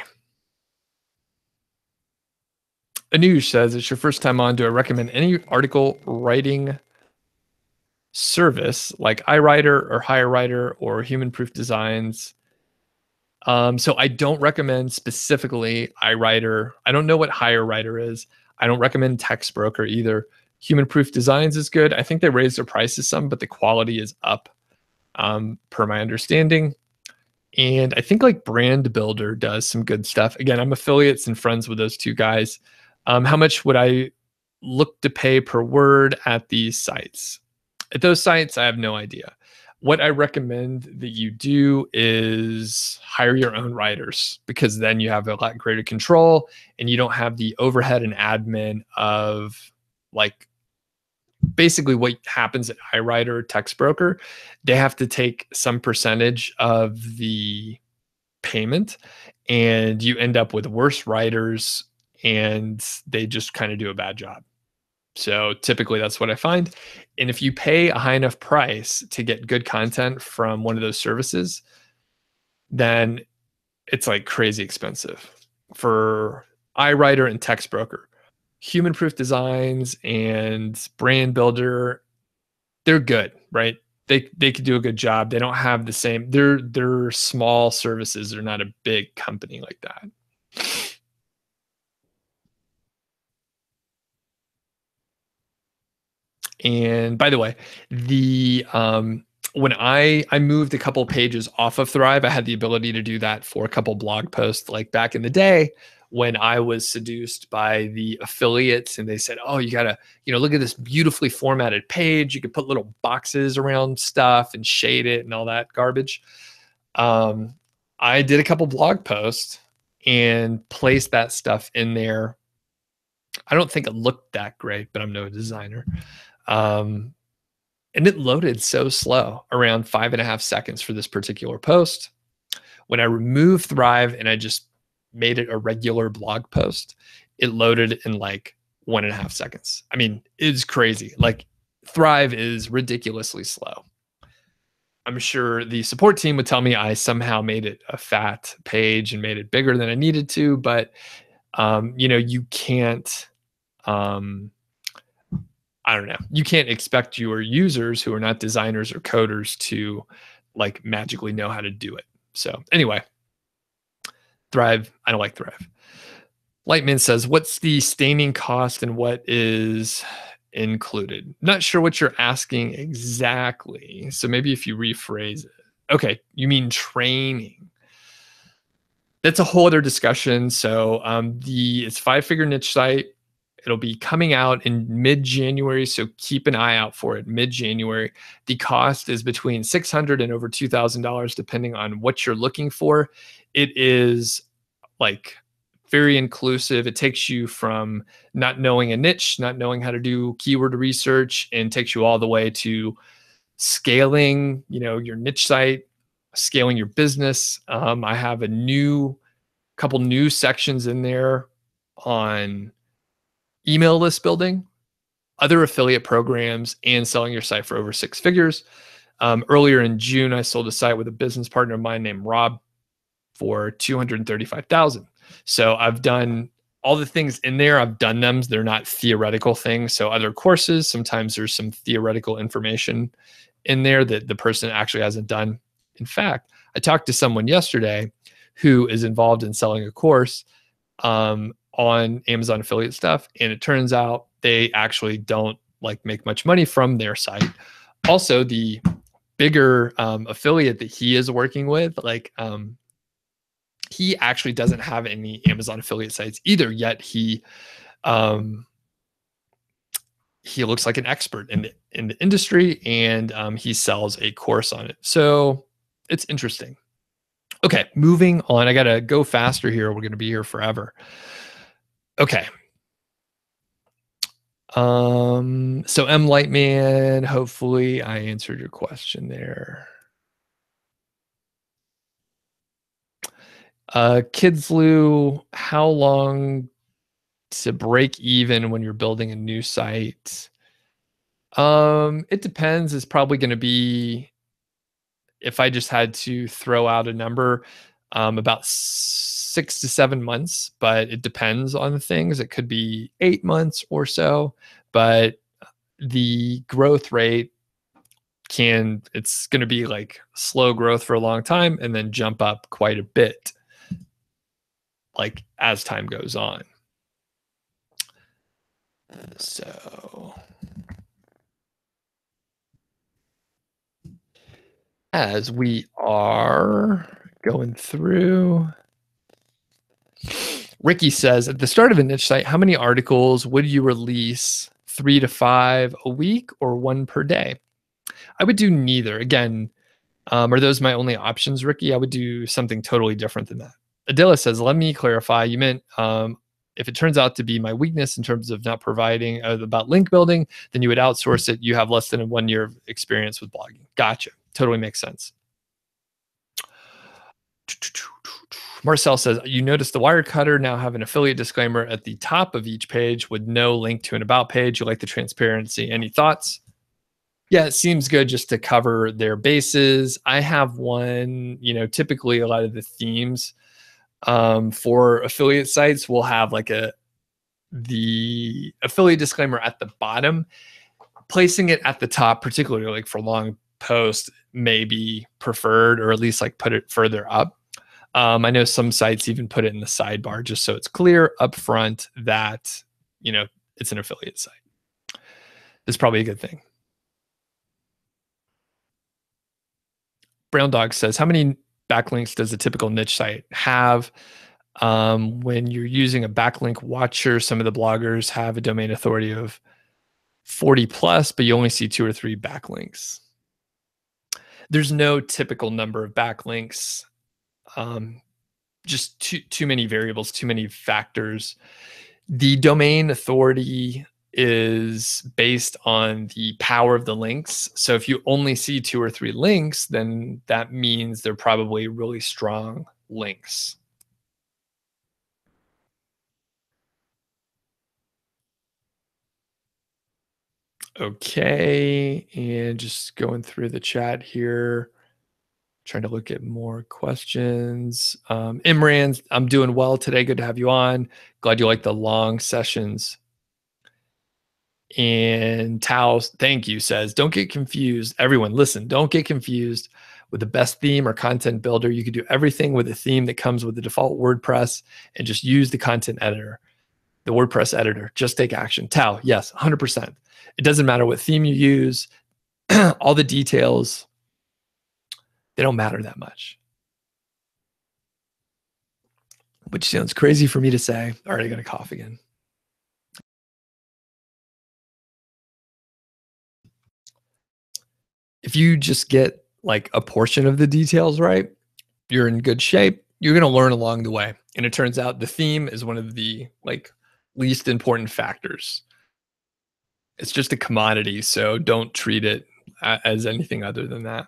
Anuj says, it's your first time on. Do I recommend any article writing service like iWriter or HireWriter or Human Proof Designs? So I don't recommend specifically iWriter. I don't know what HireWriter is. I don't recommend Text Broker either. Human Proof Designs is good. I think they raised their prices some, but the quality is up, per my understanding. And I think like Brand Builder does some good stuff. Again, I'm affiliates and friends with those two guys. How much would I look to pay per word at these sites? At those sites, I have no idea. What I recommend that you do is hire your own writers, because then you have a lot greater control and you don't have the overhead and admin of like basically what happens at iWriter or Text Broker. They have to take some percentage of the payment and you end up with worse writers and they just kind of do a bad job. So typically that's what I find. And if you pay a high enough price to get good content from one of those services, then it's like crazy expensive. For iWriter and Text Broker, Human Proof Designs and Brand Builder, they're good, right? They could do a good job. They don't have the same, they're small services. They're not a big company like that. And by the way, the when I moved a couple pages off of Thrive, I had the ability to do that for a couple blog posts, like back in the day when I was seduced by the affiliates and they said, oh, you gotta, look at this beautifully formatted page. You could put little boxes around stuff and shade it and all that garbage. I did a couple blog posts and placed that stuff in there. I don't think it looked that great, but I'm no designer. And it loaded so slow, around 5.5 seconds for this particular post. When I removed Thrive and I just made it a regular blog post, it loaded in like 1.5 seconds. I mean, it's crazy. Like Thrive is ridiculously slow. I'm sure the support team would tell me I somehow made it a fat page and made it bigger than I needed to, but you can't um, I don't know. You can't expect your users who are not designers or coders to like magically know how to do it. So anyway, Thrive. I don't like Thrive. Lightman says, what's the staining cost and what is included? Not sure what you're asking exactly. So maybe if you rephrase it. Okay, you mean training. That's a whole other discussion. So it's 5-figure niche site. It'll be coming out in mid-January, so keep an eye out for it. Mid-January. The cost is between $600 and over $2,000, depending on what you're looking for. It is like very inclusive. It takes you from not knowing a niche, not knowing how to do keyword research, and takes you all the way to scaling, your niche site, scaling your business. I have couple new sections in there on email list building, other affiliate programs, and selling your site for over 6 figures. Earlier in June, I sold a site with a business partner of mine named Rob for $235,000. So I've done all the things in there. I've done them. They're not theoretical things. So other courses, sometimes there's some theoretical information in there that the person actually hasn't done. In fact, I talked to someone yesterday who is involved in selling a course on Amazon affiliate stuff. And it turns out they actually don't like make much money from their site. Also, the bigger affiliate that he is working with, he actually doesn't have any Amazon affiliate sites either, yet he looks like an expert in the industry, and he sells a course on it. So it's interesting. Okay, moving on. I got to go faster here. We're going to be here forever. Okay. So M Lightman, hopefully I answered your question there. Kidsloo, how long to break even when you're building a new site? It depends. It's probably going to be, if I just had to throw out a number, about 6 to 7 months, but it depends on the things. It could be 8 months or so, but the growth rate it's going to be like slow growth for a long time and then jump up quite a bit, like as time goes on. So as we are going through, Ricky says, at the start of a niche site, how many articles would you release? 3 to 5 a week or 1 per day? I would do neither. Again, are those my only options, Ricky? I would do something totally different than that. Adela says, let me clarify. You meant if it turns out to be my weakness in terms of not providing about link building, then you would outsource it. You have less than 1 year of experience with blogging. Gotcha. Totally makes sense. Marcel says, you notice the Wirecutter now have an affiliate disclaimer at the top of each page with no link to an about page. You like the transparency. Any thoughts? Yeah, it seems good just to cover their bases. I have one, typically a lot of the themes for affiliate sites will have like the affiliate disclaimer at the bottom. Placing it at the top, particularly like for long posts, may be preferred, or at least like put it further up. I know some sites even put it in the sidebar just so it's clear up front that, it's an affiliate site. It's probably a good thing. Brown Dog says, how many backlinks does a typical niche site have? When you're using a backlink watcher, some of the bloggers have a domain authority of 40 plus, but you only see 2 or 3 backlinks. There's no typical number of backlinks. Just too many variables, too many factors. The domain authority is based on the power of the links. So if you only see 2 or 3 links, then that means they're probably really strong links. Okay, and just going through the chat here, trying to look at more questions. Imran, I'm doing well today. Good to have you on. Glad you like the long sessions. And Tao, thank you, says, don't get confused. Everyone, listen, don't get confused with the best theme or content builder. You can do everything with a theme that comes with the default WordPress and just use the content editor, the WordPress editor. Just take action. Tao, yes, 100%. It doesn't matter what theme you use, all the details, they don't matter that much. Which sounds crazy for me to say. All right, I got to cough again. If you just get like a portion of the details right, you're in good shape. You're going to learn along the way. And it turns out the theme is one of the like least important factors. It's just a commodity, so don't treat it as anything other than that.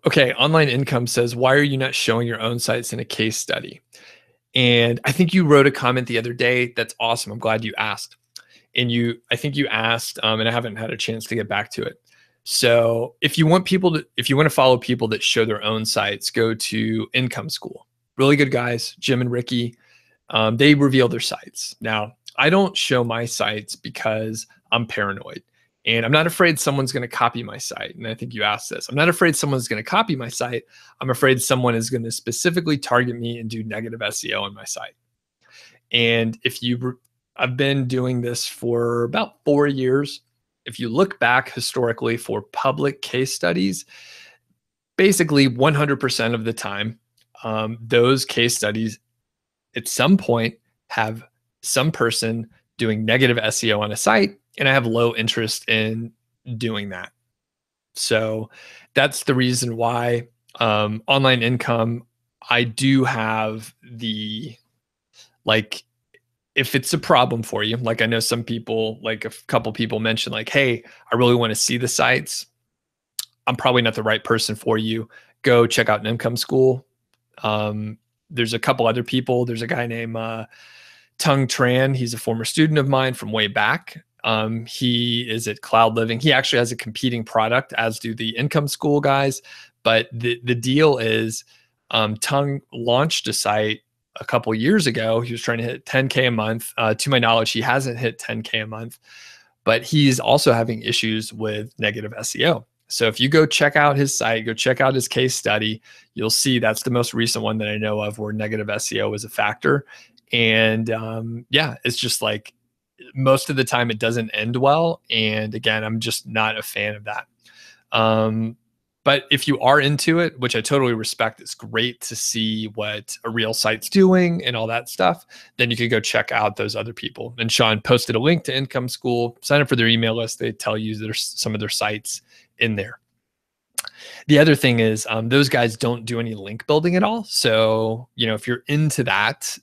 Okay, Online Income says, why are you not showing your own sites in a case study? And I think you wrote a comment the other day. That's awesome. I'm glad you asked. And I think you asked, and I haven't had a chance to get back to it. So if you want to follow people that show their own sites, go to Income School. Really good guys, Jim and Ricky. They reveal their sites. Now, I don't show my sites because I'm paranoid. And I'm not afraid someone's going to copy my site. And I think you asked this. I'm not afraid someone's going to copy my site. I'm afraid someone is going to specifically target me and do negative SEO on my site. And I've been doing this for about 4 years. If you look back historically for public case studies, basically 100% of the time, those case studies at some point have some person doing negative SEO on a site, and I have low interest in doing that. So that's the reason why Online Income, I do have the, like, if it's a problem for you, like I know some people, like a couple people mentioned, like, hey, I really want to see the sites. I'm probably not the right person for you. Go check out an Income School. There's a couple other people. There's a guy named Tung Tran. He's a former student of mine from way back. He is at Cloud Living. He actually has a competing product, as do the Income School guys. But the deal is, Tung launched a site a couple years ago. He was trying to hit 10K a month. To my knowledge, he hasn't hit 10K a month, but he's also having issues with negative SEO. So if you go check out his site, go check out his case study, you'll see that's the most recent one that I know of where negative SEO is a factor. And yeah, it's just like most of the time it doesn't end well. And again, I'm just not a fan of that. But if you are into it, which I totally respect, it's great to see what a real site's doing and all that stuff, then you could go check out those other people. And Sean posted a link to Income School. Sign up for their email list. They tell you there's some of their sites in there. The other thing is those guys don't do any link building at all. So, if you're into that,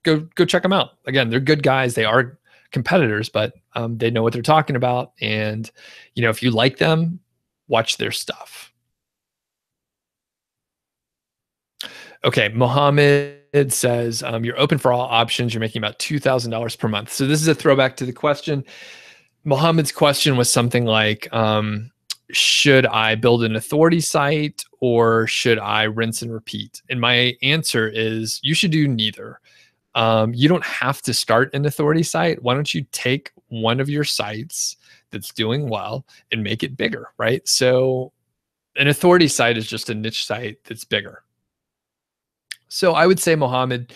go check them out. Again, they're good guys. They are competitors, but they know what they're talking about. And, if you like them, watch their stuff. Okay, Mohammed says, you're open for all options. You're making about $2,000 per month. So this is a throwback to the question. Mohammed's question was something like, should I build an authority site or should I rinse and repeat? And my answer is you should do neither. You don't have to start an authority site. Why don't you take one of your sites that's doing well and make it bigger, right? So an authority site is just a niche site that's bigger. So I would say, Mohammed,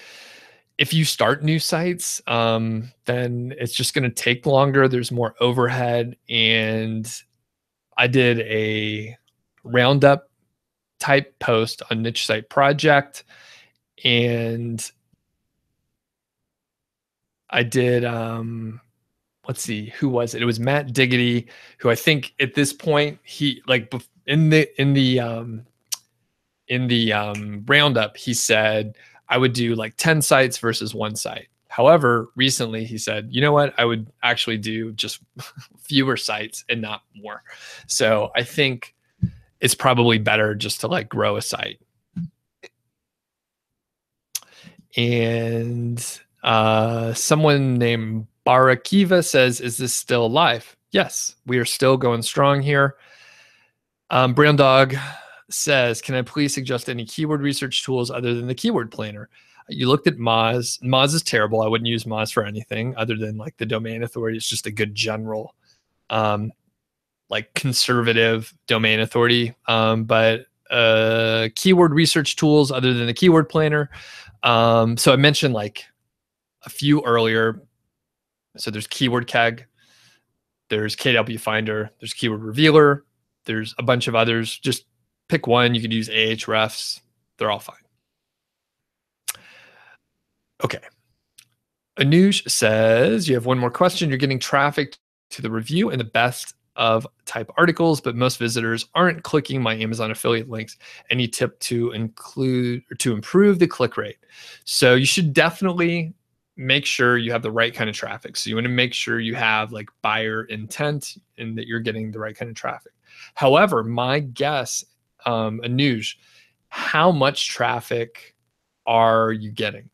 if you start new sites, then it's just going to take longer. There's more overhead. And I did a roundup type post on Niche Site Project. And I did, let's see, who was it? It was Matt Diggity, who I think at this point, he like in the roundup, he said, I would do like 10 sites versus one site. However, recently he said, you know what? I would actually do just fewer sites and not more. So I think it's probably better just to like grow a site. And someone named Barakiva says, is this still live? Yes, we are still going strong here. Brown Dog says, can I please suggest any keyword research tools other than the keyword planner? You looked at Moz. Moz is terrible. I wouldn't use Moz for anything other than like the domain authority. It's just a good general, like conservative domain authority. But keyword research tools other than the keyword planner. So I mentioned like a few earlier. So there's Keyword Keg, there's KW Finder, there's Keyword Revealer, there's a bunch of others. Just pick one. You could use Ahrefs. They're all fine. Okay. Anuj says, you have one more question. You're getting traffic to the review and the best of type articles, but most visitors aren't clicking my Amazon affiliate links. Any tip to improve the click rate? So you should definitely make sure you have the right kind of traffic. So you want to make sure you have like buyer intent and that you're getting the right kind of traffic. However, my guess, Anuj, how much traffic are you getting?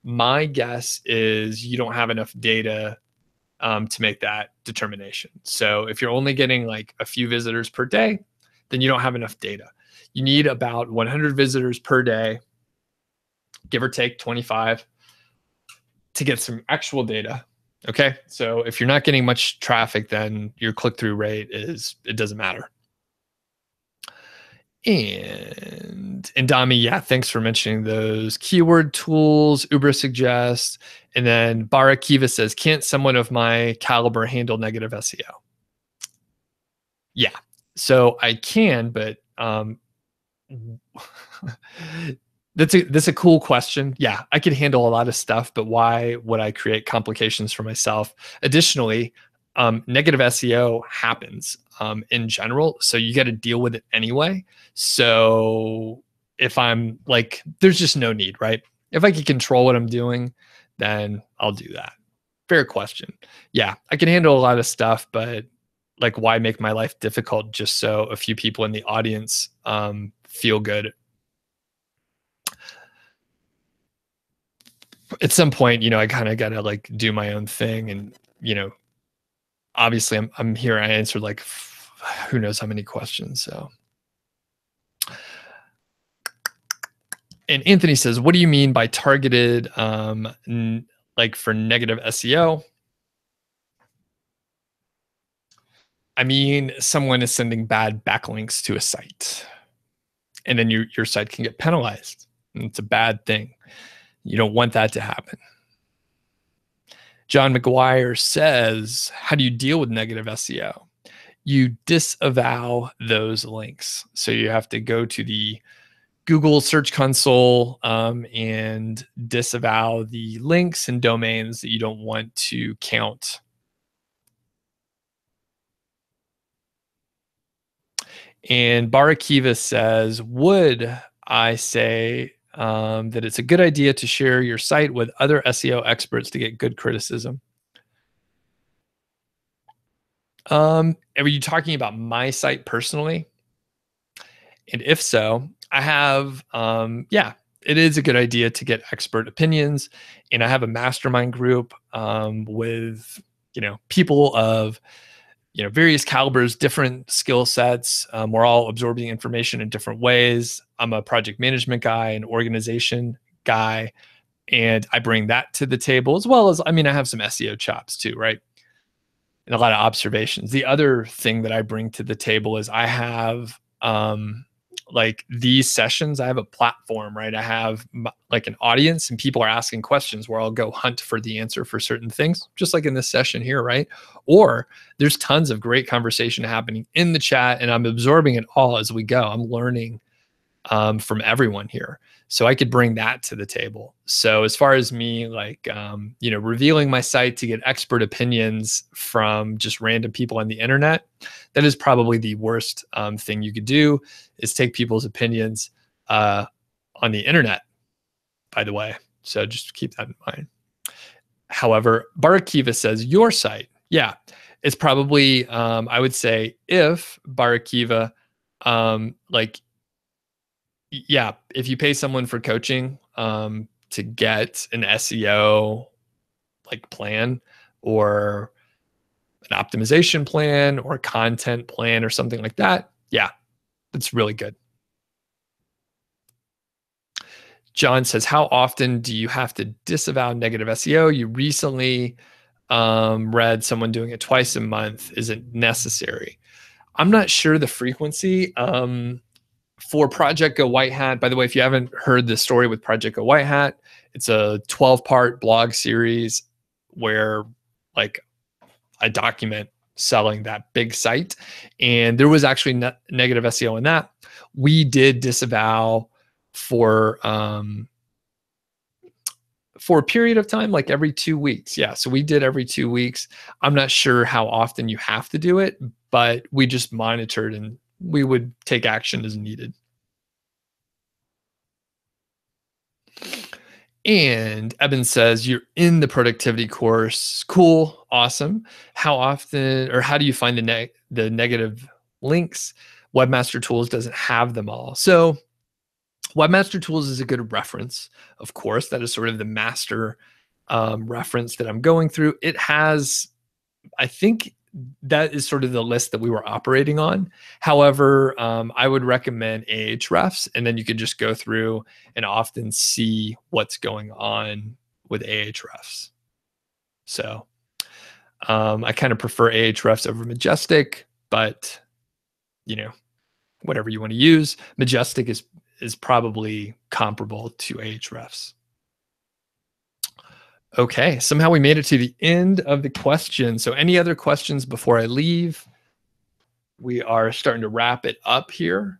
My guess is you don't have enough data to make that determination. So if you're only getting like a few visitors per day, then you don't have enough data. You need about 100 visitors per day, give or take 25, to get some actual data. Okay. So if you're not getting much traffic, then your click-through rate it doesn't matter. And Dami, yeah, thanks for mentioning those keyword tools. Uber suggests. And then Barakiva says, can't someone of my caliber handle negative SEO? Yeah, so I can, but that's a cool question. Yeah, I could handle a lot of stuff, but why would I create complications for myself? Additionally, negative SEO happens in general, so you got to deal with it anyway. So if I'm like, there's just no need, right? If I can control what I'm doing, then I'll do that. Fair question. Yeah, I can handle a lot of stuff, but like, why make my life difficult just so a few people in the audience feel good? At some point, I kind of got to like do my own thing, and obviously I'm here. I answered like who knows how many questions. So, and Anthony says, what do you mean by targeted, like for negative SEO? I mean, someone is sending bad backlinks to a site, and then your site can get penalized. And it's a bad thing. You don't want that to happen. John McGuire says, how do you deal with negative SEO? You disavow those links. So you have to go to the Google Search Console and disavow the links and domains that you don't want to count. And Barakiva says, would I say that it's a good idea to share your site with other SEO experts to get good criticism? Are you talking about my site personally? And if so, I have, yeah, it is a good idea to get expert opinions. And I have a mastermind group with, people of, various calibers, different skill sets. We're all absorbing information in different ways. I'm a project management guy, an organization guy, and I bring that to the table, as well as, I have some SEO chops too, right? And a lot of observations. The other thing that I bring to the table is I have like these sessions, I have a platform, right? I have like an audience, and people are asking questions where I'll go hunt for the answer for certain things, just like in this session here, right? Or there's tons of great conversation happening in the chat, and I'm absorbing it all as we go. I'm learning from everyone here. So I could bring that to the table. So as far as me, like, revealing my site to get expert opinions from just random people on the internet, that is probably the worst thing you could do, is take people's opinions on the internet. by the way. So just keep that in mind. However, Barakiva says your site. Yeah, it's probably, I would say if Barakiva, like, yeah, if you pay someone for coaching to get an SEO like plan or an optimization plan or a content plan or something like that, yeah, that's really good. John says, how often do you have to disavow negative SEO? You recently read someone doing it twice a month. Is it necessary? I'm not sure the frequency. For Project Go White Hat, by the way, if you haven't heard the story with Project Go White Hat, it's a 12-part blog series where like I document selling that big site. And there was actually negative SEO in that. We did disavow for a period of time, like every 2 weeks. Yeah. So we did every 2 weeks. I'm not sure how often you have to do it, but we just monitored and we would take action as needed. And Eben says, you're in the productivity course. Cool. Awesome. How often or how do you find the negative links? Webmaster Tools doesn't have them all. So Webmaster Tools is a good reference. Of course, that is sort of the master reference that I'm going through. It has, I think that is sort of the list that we were operating on. However, I would recommend Ahrefs, and then you could just go through and often see what's going on with Ahrefs. So I kind of prefer Ahrefs over Majestic, but you know, whatever you want to use. Majestic is probably comparable to Ahrefs. Okay, somehow we made it to the end of the question. So any other questions before I leave? We are starting to wrap it up here.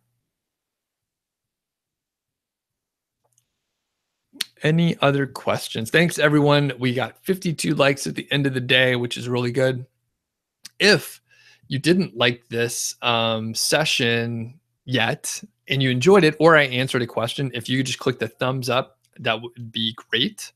Any other questions? Thanks, everyone. We got 52 likes at the end of the day, which is really good. If you didn't like this session yet and you enjoyed it, or I answered a question, if you could just click the thumbs up, that would be great.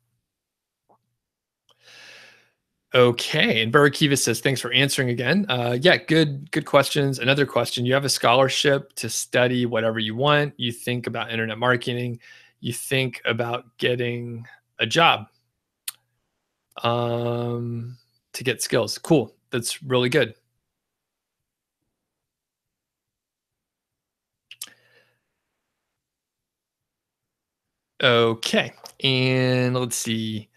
Okay, and Barakiva says, thanks for answering again. Yeah, good questions. Another question, you have a scholarship to study whatever you want. You think about internet marketing. You think about getting a job to get skills. Cool, that's really good. Okay, and let's see.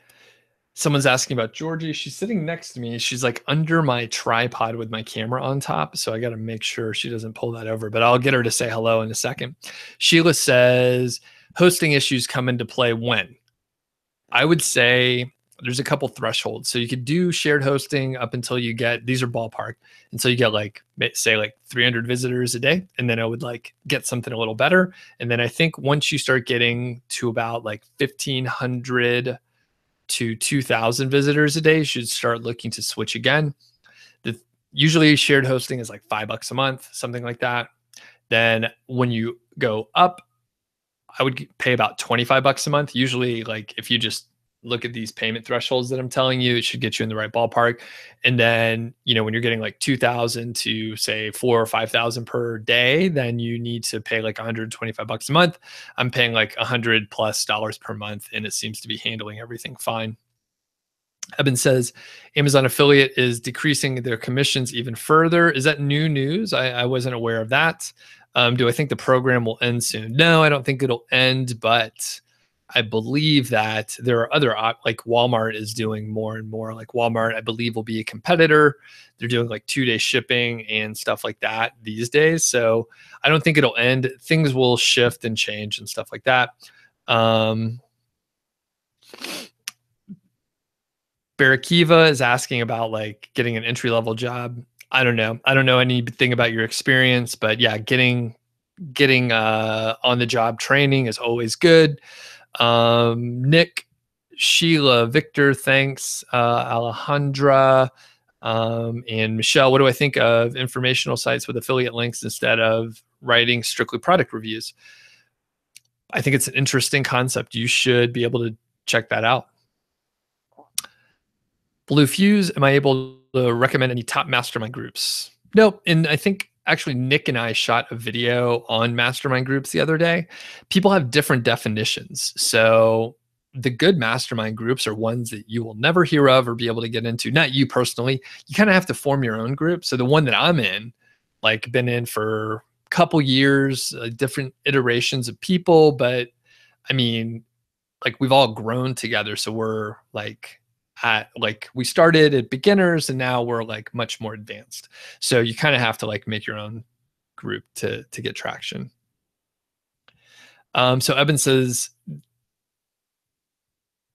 Someone's asking about Georgie. She's sitting next to me. She's like under my tripod with my camera on top. So I got to make sure she doesn't pull that over, but I'll get her to say hello in a second. Sheila says, hosting issues come into play when? I would say there's a couple thresholds. So you could do shared hosting up until you get, these are ballpark, until you get like, say like 300 visitors a day. And then I would like get something a little better. And then I think once you start getting to about like 1,500 to 2,000 visitors a day, you should start looking to switch again. Usually shared hosting is like $5 a month, something like that. Then when you go up, I would pay about $25 a month. Usually, like if you just look at these payment thresholds that I'm telling you, it should get you in the right ballpark. And then, you know, when you're getting like 2,000 to say 4,000 or 5,000 per day, then you need to pay like $125 a month. I'm paying like $100+ per month, and it seems to be handling everything fine. Eben says Amazon affiliate is decreasing their commissions even further. Is that new news? I wasn't aware of that. Do I think the program will end soon? No, I don't think it'll end, but I believe that there are other, like Walmart is doing more and more. Like Walmart, I believe, will be a competitor. They're doing like 2-day shipping and stuff like that these days. So I don't think it'll end. Things will shift and change and stuff like that. Barakiva is asking about like getting an entry-level job. I don't know. I don't know anything about your experience, but yeah, getting on the job training is always good. Nick, Sheila, Victor, thanks. Alejandra, and Michelle, what do I think of informational sites with affiliate links instead of writing strictly product reviews? I think it's an interesting concept. You should be able to check that out. Blue Fuse, am I able to recommend any top mastermind groups? Nope. And I think actually Nick and I shot a video on mastermind groups the other day. People have different definitions. So the good mastermind groups are ones that you will never hear of or be able to get into. Not you personally. You kind of have to form your own group. So the one that I'm in, like been in for a couple years, different iterations of people, but I mean, like we've all grown together. So we're like we started at beginners and now we're like much more advanced. So you kind of have to like make your own group to get traction. So Eben says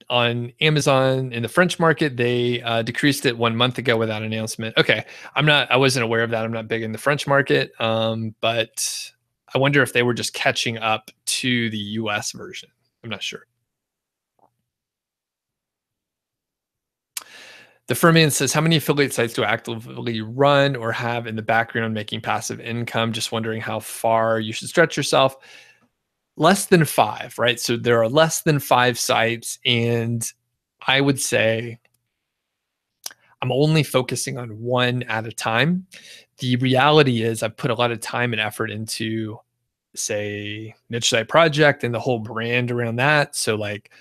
on Amazon in the French market, they decreased it 1 month ago without announcement. Okay. I wasn't aware of that. I'm not big in the French market. But I wonder if they were just catching up to the US version. I'm not sure. The Furman says, how many affiliate sites do I actively run or have in the background making passive income? Just wondering how far you should stretch yourself. Less than 5, right? So there are less than 5 sites. And I would say I'm only focusing on one at a time. The reality is I've put a lot of time and effort into, say, Niche Site Project and the whole brand around that. So like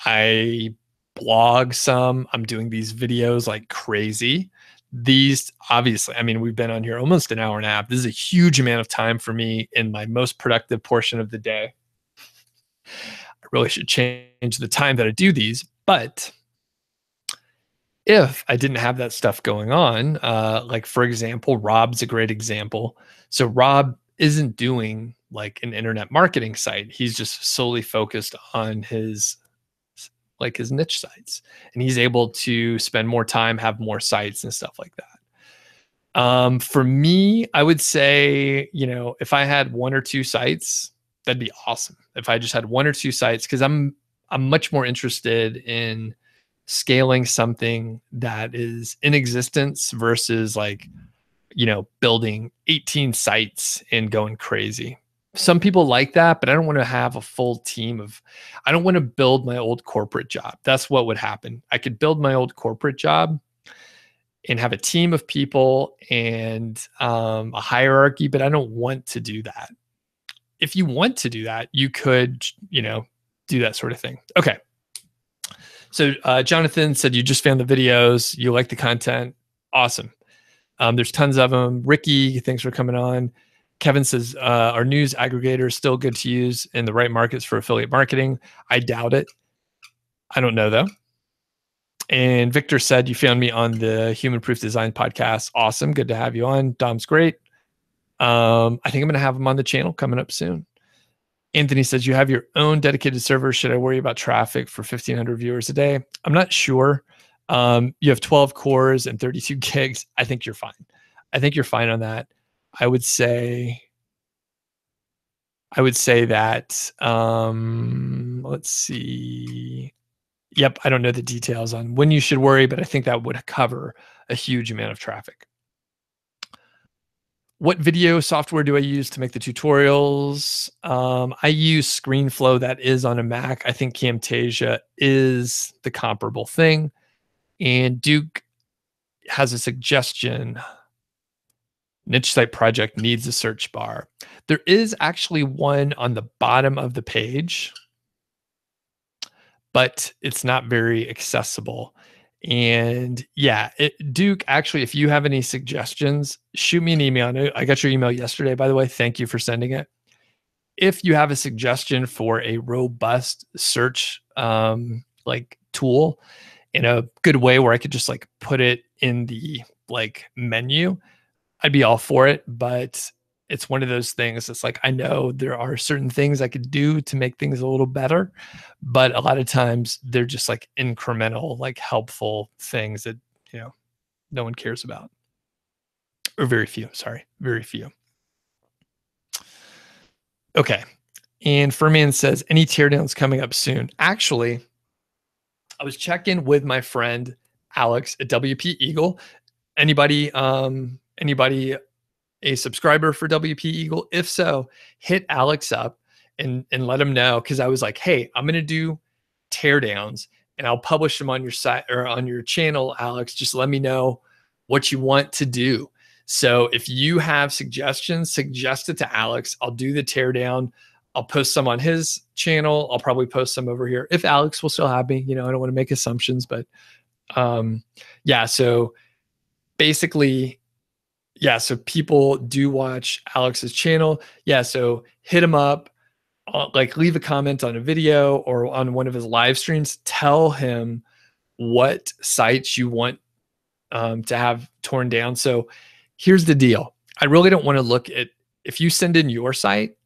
I blog some, I'm doing these videos like crazy. These obviously, I mean, we've been on here almost an hour and a half. This is a huge amount of time for me in my most productive portion of the day. I really should change the time that I do these, but if I didn't have that stuff going on, like for example, Rob's a great example. So Rob isn't doing like an internet marketing site. He's just solely focused on his niche sites, and he's able to spend more time, have more sites and stuff like that. For me, I would say, if I had 1 or 2 sites, that'd be awesome. If I just had 1 or 2 sites, because I'm much more interested in scaling something that is in existence versus building 18 sites and going crazy. Some people like that, but I don't want to have a full team I don't want to build my old corporate job. That's what would happen. I could build my old corporate job and have a team of people and a hierarchy, but I don't want to do that. If you want to do that, you could, do that sort of thing. Okay. So Jonathan said you just found the videos. You like the content. Awesome. There's tons of them. Ricky, thanks for coming on. Kevin says, our news aggregator is still good to use in the right markets for affiliate marketing. I doubt it. I don't know, though. And Victor said, you found me on the Human Proof Design podcast. Awesome. Good to have you on. Dom's great. I think I'm going to have him on the channel coming up soon. Anthony says, you have your own dedicated server. Should I worry about traffic for 1,500 viewers a day? I'm not sure. You have 12 cores and 32 gigs. I think you're fine. I think you're fine on that. I would say that, let's see. Yep. I don't know the details on when you should worry, but I think that would cover a huge amount of traffic. What video software do I use to make the tutorials? I use ScreenFlow. That is on a Mac. I think Camtasia is the comparable thing. And Duke has a suggestion. Niche Site Project needs a search bar. There is actually one on the bottom of the page, but it's not very accessible. And yeah, Duke, actually, if you have any suggestions, shoot me an email. I got your email yesterday, by the way. Thank you for sending it. If you have a suggestion for a robust search tool in a good way where I could just put it in the menu, I'd be all for it. But it's one of those things. It's I know there are certain things I could do to make things a little better, but a lot of times they're just incremental, helpful things that, no one cares about, or very few, very few. Okay. And Furman says, any teardowns coming up soon? Actually, I was checking with my friend Alex at WP Eagle. Anybody a subscriber for WP Eagle? If so, hit Alex up and let them know, because I was like, hey, I'm gonna do teardowns and I'll publish them on your site or on your channel, Alex. Just let me know what you want to do. So if you have suggestions, suggest it to Alex. I'll do the teardown. I'll post some on his channel. I'll probably post some over here if Alex will still have me. You know, I don't want to make assumptions, but yeah. So basically, yeah. So people do watch Alex's channel. Yeah. So hit him up, like leave a comment on a video or on one of his live streams. Tell him what sites you want to have torn down. So here's the deal. I really don't want to look at, if you send in your site,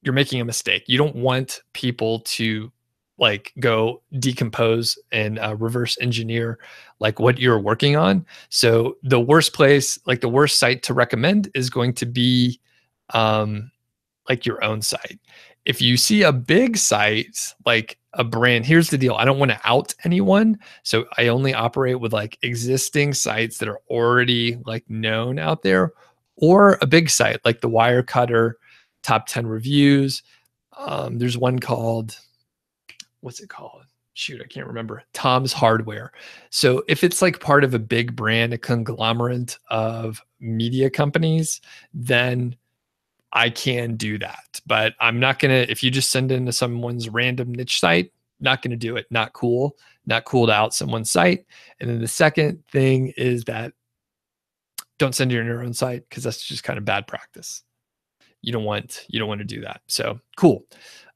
you're making a mistake. You don't want people to like go decompose and reverse engineer like what you're working on. So the worst place, like the worst site to recommend is going to be like your own site. If you see a big site, like a brand, here's the deal. I don't want to out anyone. So I only operate with like existing sites that are already like known out there, or a big site like the Wirecutter top 10 reviews. There's one called, what's it called? Shoot, I can't remember. Tom's Hardware. So if it's like part of a big brand, a conglomerate of media companies, then I can do that. But I'm not going to, if you just send into someone's random niche site, not going to do it. Not cool. Not cool to out someone's site. And then the second thing is that don't send it in your own site, because that's just kind of bad practice. You don't want to do that. So cool.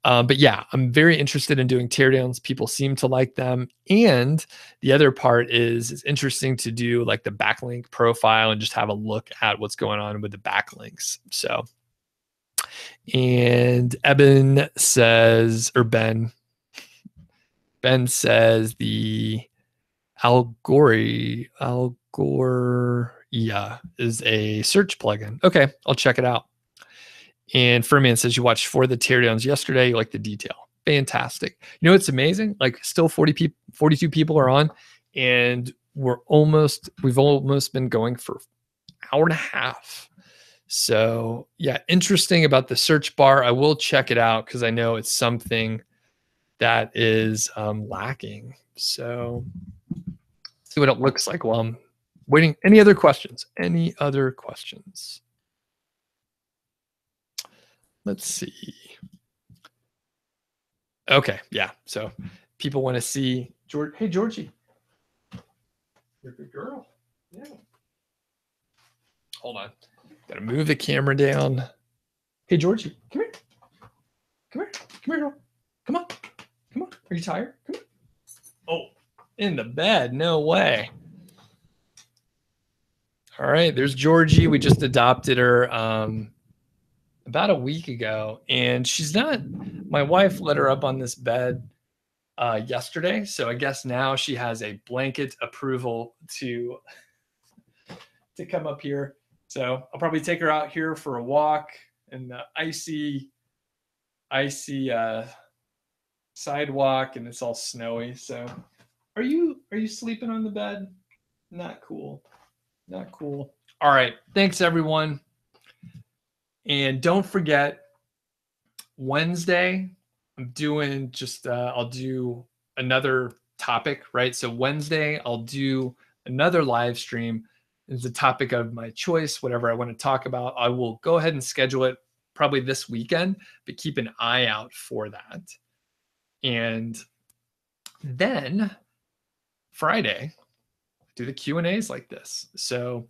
But yeah, I'm very interested in doing teardowns. People seem to like them. And the other part is it's interesting to do like the backlink profile and just have a look at what's going on with the backlinks. So, and Ben says the Algoria is a search plugin. Okay, I'll check it out. And Furman says you watched For the Teardowns yesterday. You like the detail. Fantastic. You know, it's amazing. Like still 42 people are on, and we've almost been going for an hour and a half. So yeah, interesting about the search bar. I will check it out because I know it's something that is lacking. So see what it looks like while I'm waiting. Any other questions? Any other questions? Let's see. Okay, yeah. So people want to see George. Hey, Georgie, you're a good girl. Yeah. Hold on. Got to move the camera down. Hey, Georgie, come here. Come here. Come here, girl. Come on. Come on. Are you tired? Come here. Oh, in the bed. No way. All right. There's Georgie. We just adopted her about a week ago, and she's not, my wife let her up on this bed yesterday. So I guess now she has a blanket approval to come up here. So I'll probably take her out here for a walk in the icy sidewalk, and it's all snowy. So are you sleeping on the bed? Not cool. Not cool. All right. Thanks, everyone. And don't forget, Wednesday, I'm doing just, I'll do another topic, right? So Wednesday, I'll do another live stream. It's a topic of my choice, whatever I want to talk about. I will go ahead and schedule it probably this weekend, but keep an eye out for that. And then Friday, do the Q&As like this. So,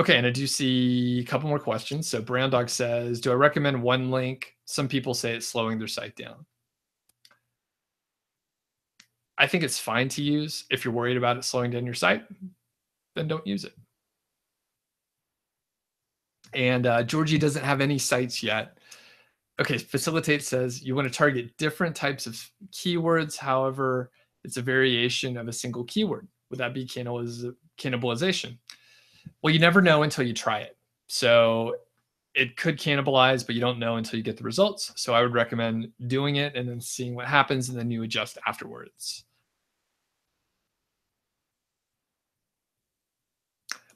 okay, and I do see a couple more questions. So Brown Dog says, do I recommend one link? Some people say it's slowing their site down. I think it's fine to use. If you're worried about it slowing down your site, then don't use it. And Georgie doesn't have any sites yet. Okay, Facilitate says you want to target different types of keywords. However, it's a variation of a single keyword. Would that be cannibalization? Well, you never know until you try it. So it could cannibalize, but you don't know until you get the results. So I would recommend doing it and then seeing what happens, and then you adjust afterwards.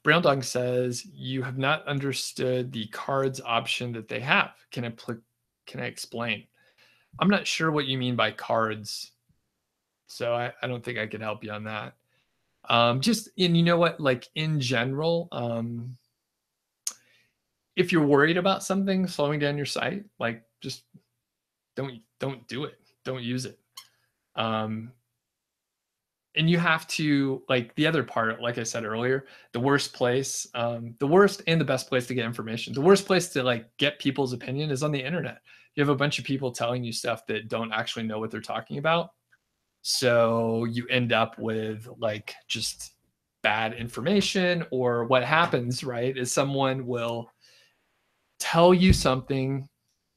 Brown Dog says, you have not understood the cards option that they have. Can can I explain? I'm not sure what you mean by cards, so I don't think I can help you on that. Just and you know what, like in general, if you're worried about something slowing down your site, like just don't do it. Don't use it. Um, and you have to like the other part, like I said earlier, the worst place, the worst and the best place to get information. The worst place to like get people's opinion is on the internet. You have a bunch of people telling you stuff that don't actually know what they're talking about. So you end up with like just bad information, or what happens, right, is someone will tell you something,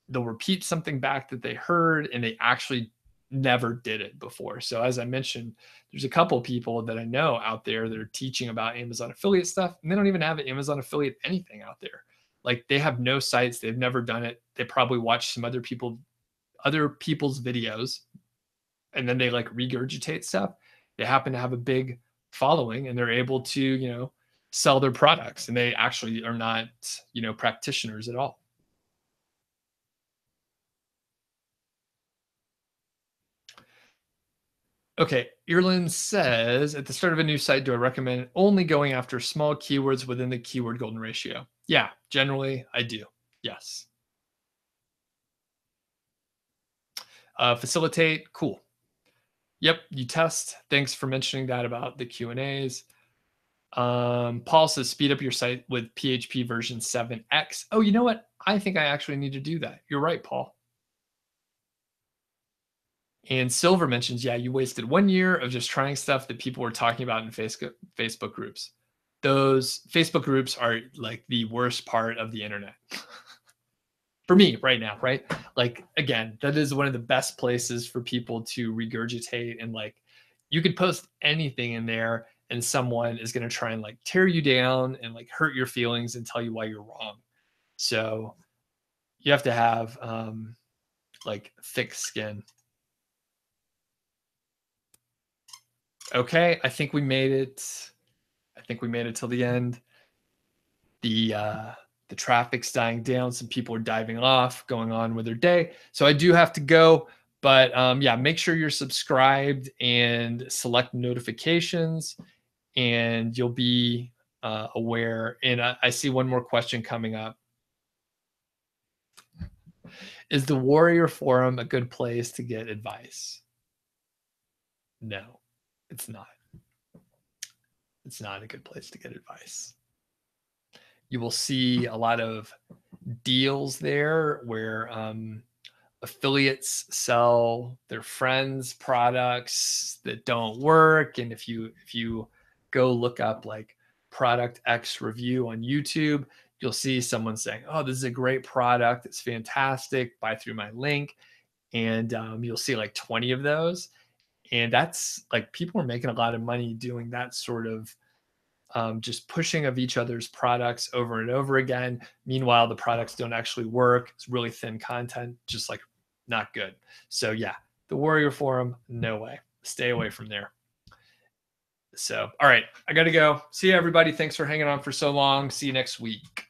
they'll repeat something back that they heard and they actually never did it before. So as I mentioned, there's a couple people that I know out there that are teaching about Amazon affiliate stuff, and they don't even have an Amazon affiliate anything out there. Like they have no sites, they've never done it. They probably watched some other people's videos, and then they like regurgitate stuff. They happen to have a big following and they're able to, sell their products, and they actually are not, practitioners at all. Okay, Earlin says, at the start of a new site, do I recommend only going after small keywords within the keyword golden ratio? Yeah, generally I do. Yes. Facilitate, cool. Yep, you test. Thanks for mentioning that about the Q&As. Paul says, speed up your site with PHP version 7x. Oh, you know what? I think I actually need to do that. You're right, Paul. And Silver mentions, yeah, you wasted 1 year of just trying stuff that people were talking about in Facebook groups. Those Facebook groups are like the worst part of the internet for me right now, right? Like, again, that is one of the best places for people to regurgitate, and like you could post anything in there and someone is going to try and like tear you down and like hurt your feelings and tell you why you're wrong. So you have to have like thick skin. Okay, I think we made it. I think we made it till the end. The traffic's dying down. Some people are diving off, going on with their day. So I do have to go. But yeah, make sure you're subscribed and select notifications, and you'll be aware. And I see one more question coming up. Is the Warrior Forum a good place to get advice? No, it's not. It's not a good place to get advice. You will see a lot of deals there where affiliates sell their friends products that don't work. And if you go look up like product X review on YouTube, you'll see someone saying, oh, this is a great product, it's fantastic, buy through my link. And you'll see like 20 of those, and that's like people are making a lot of money doing that sort of just pushing of each other's products over and over again. Meanwhile, the products don't actually work. It's really thin content, just like not good. So yeah, the Warrior Forum, no way. Stay away from there. So, all right, I got to go. See you, everybody. Thanks for hanging on for so long. See you next week.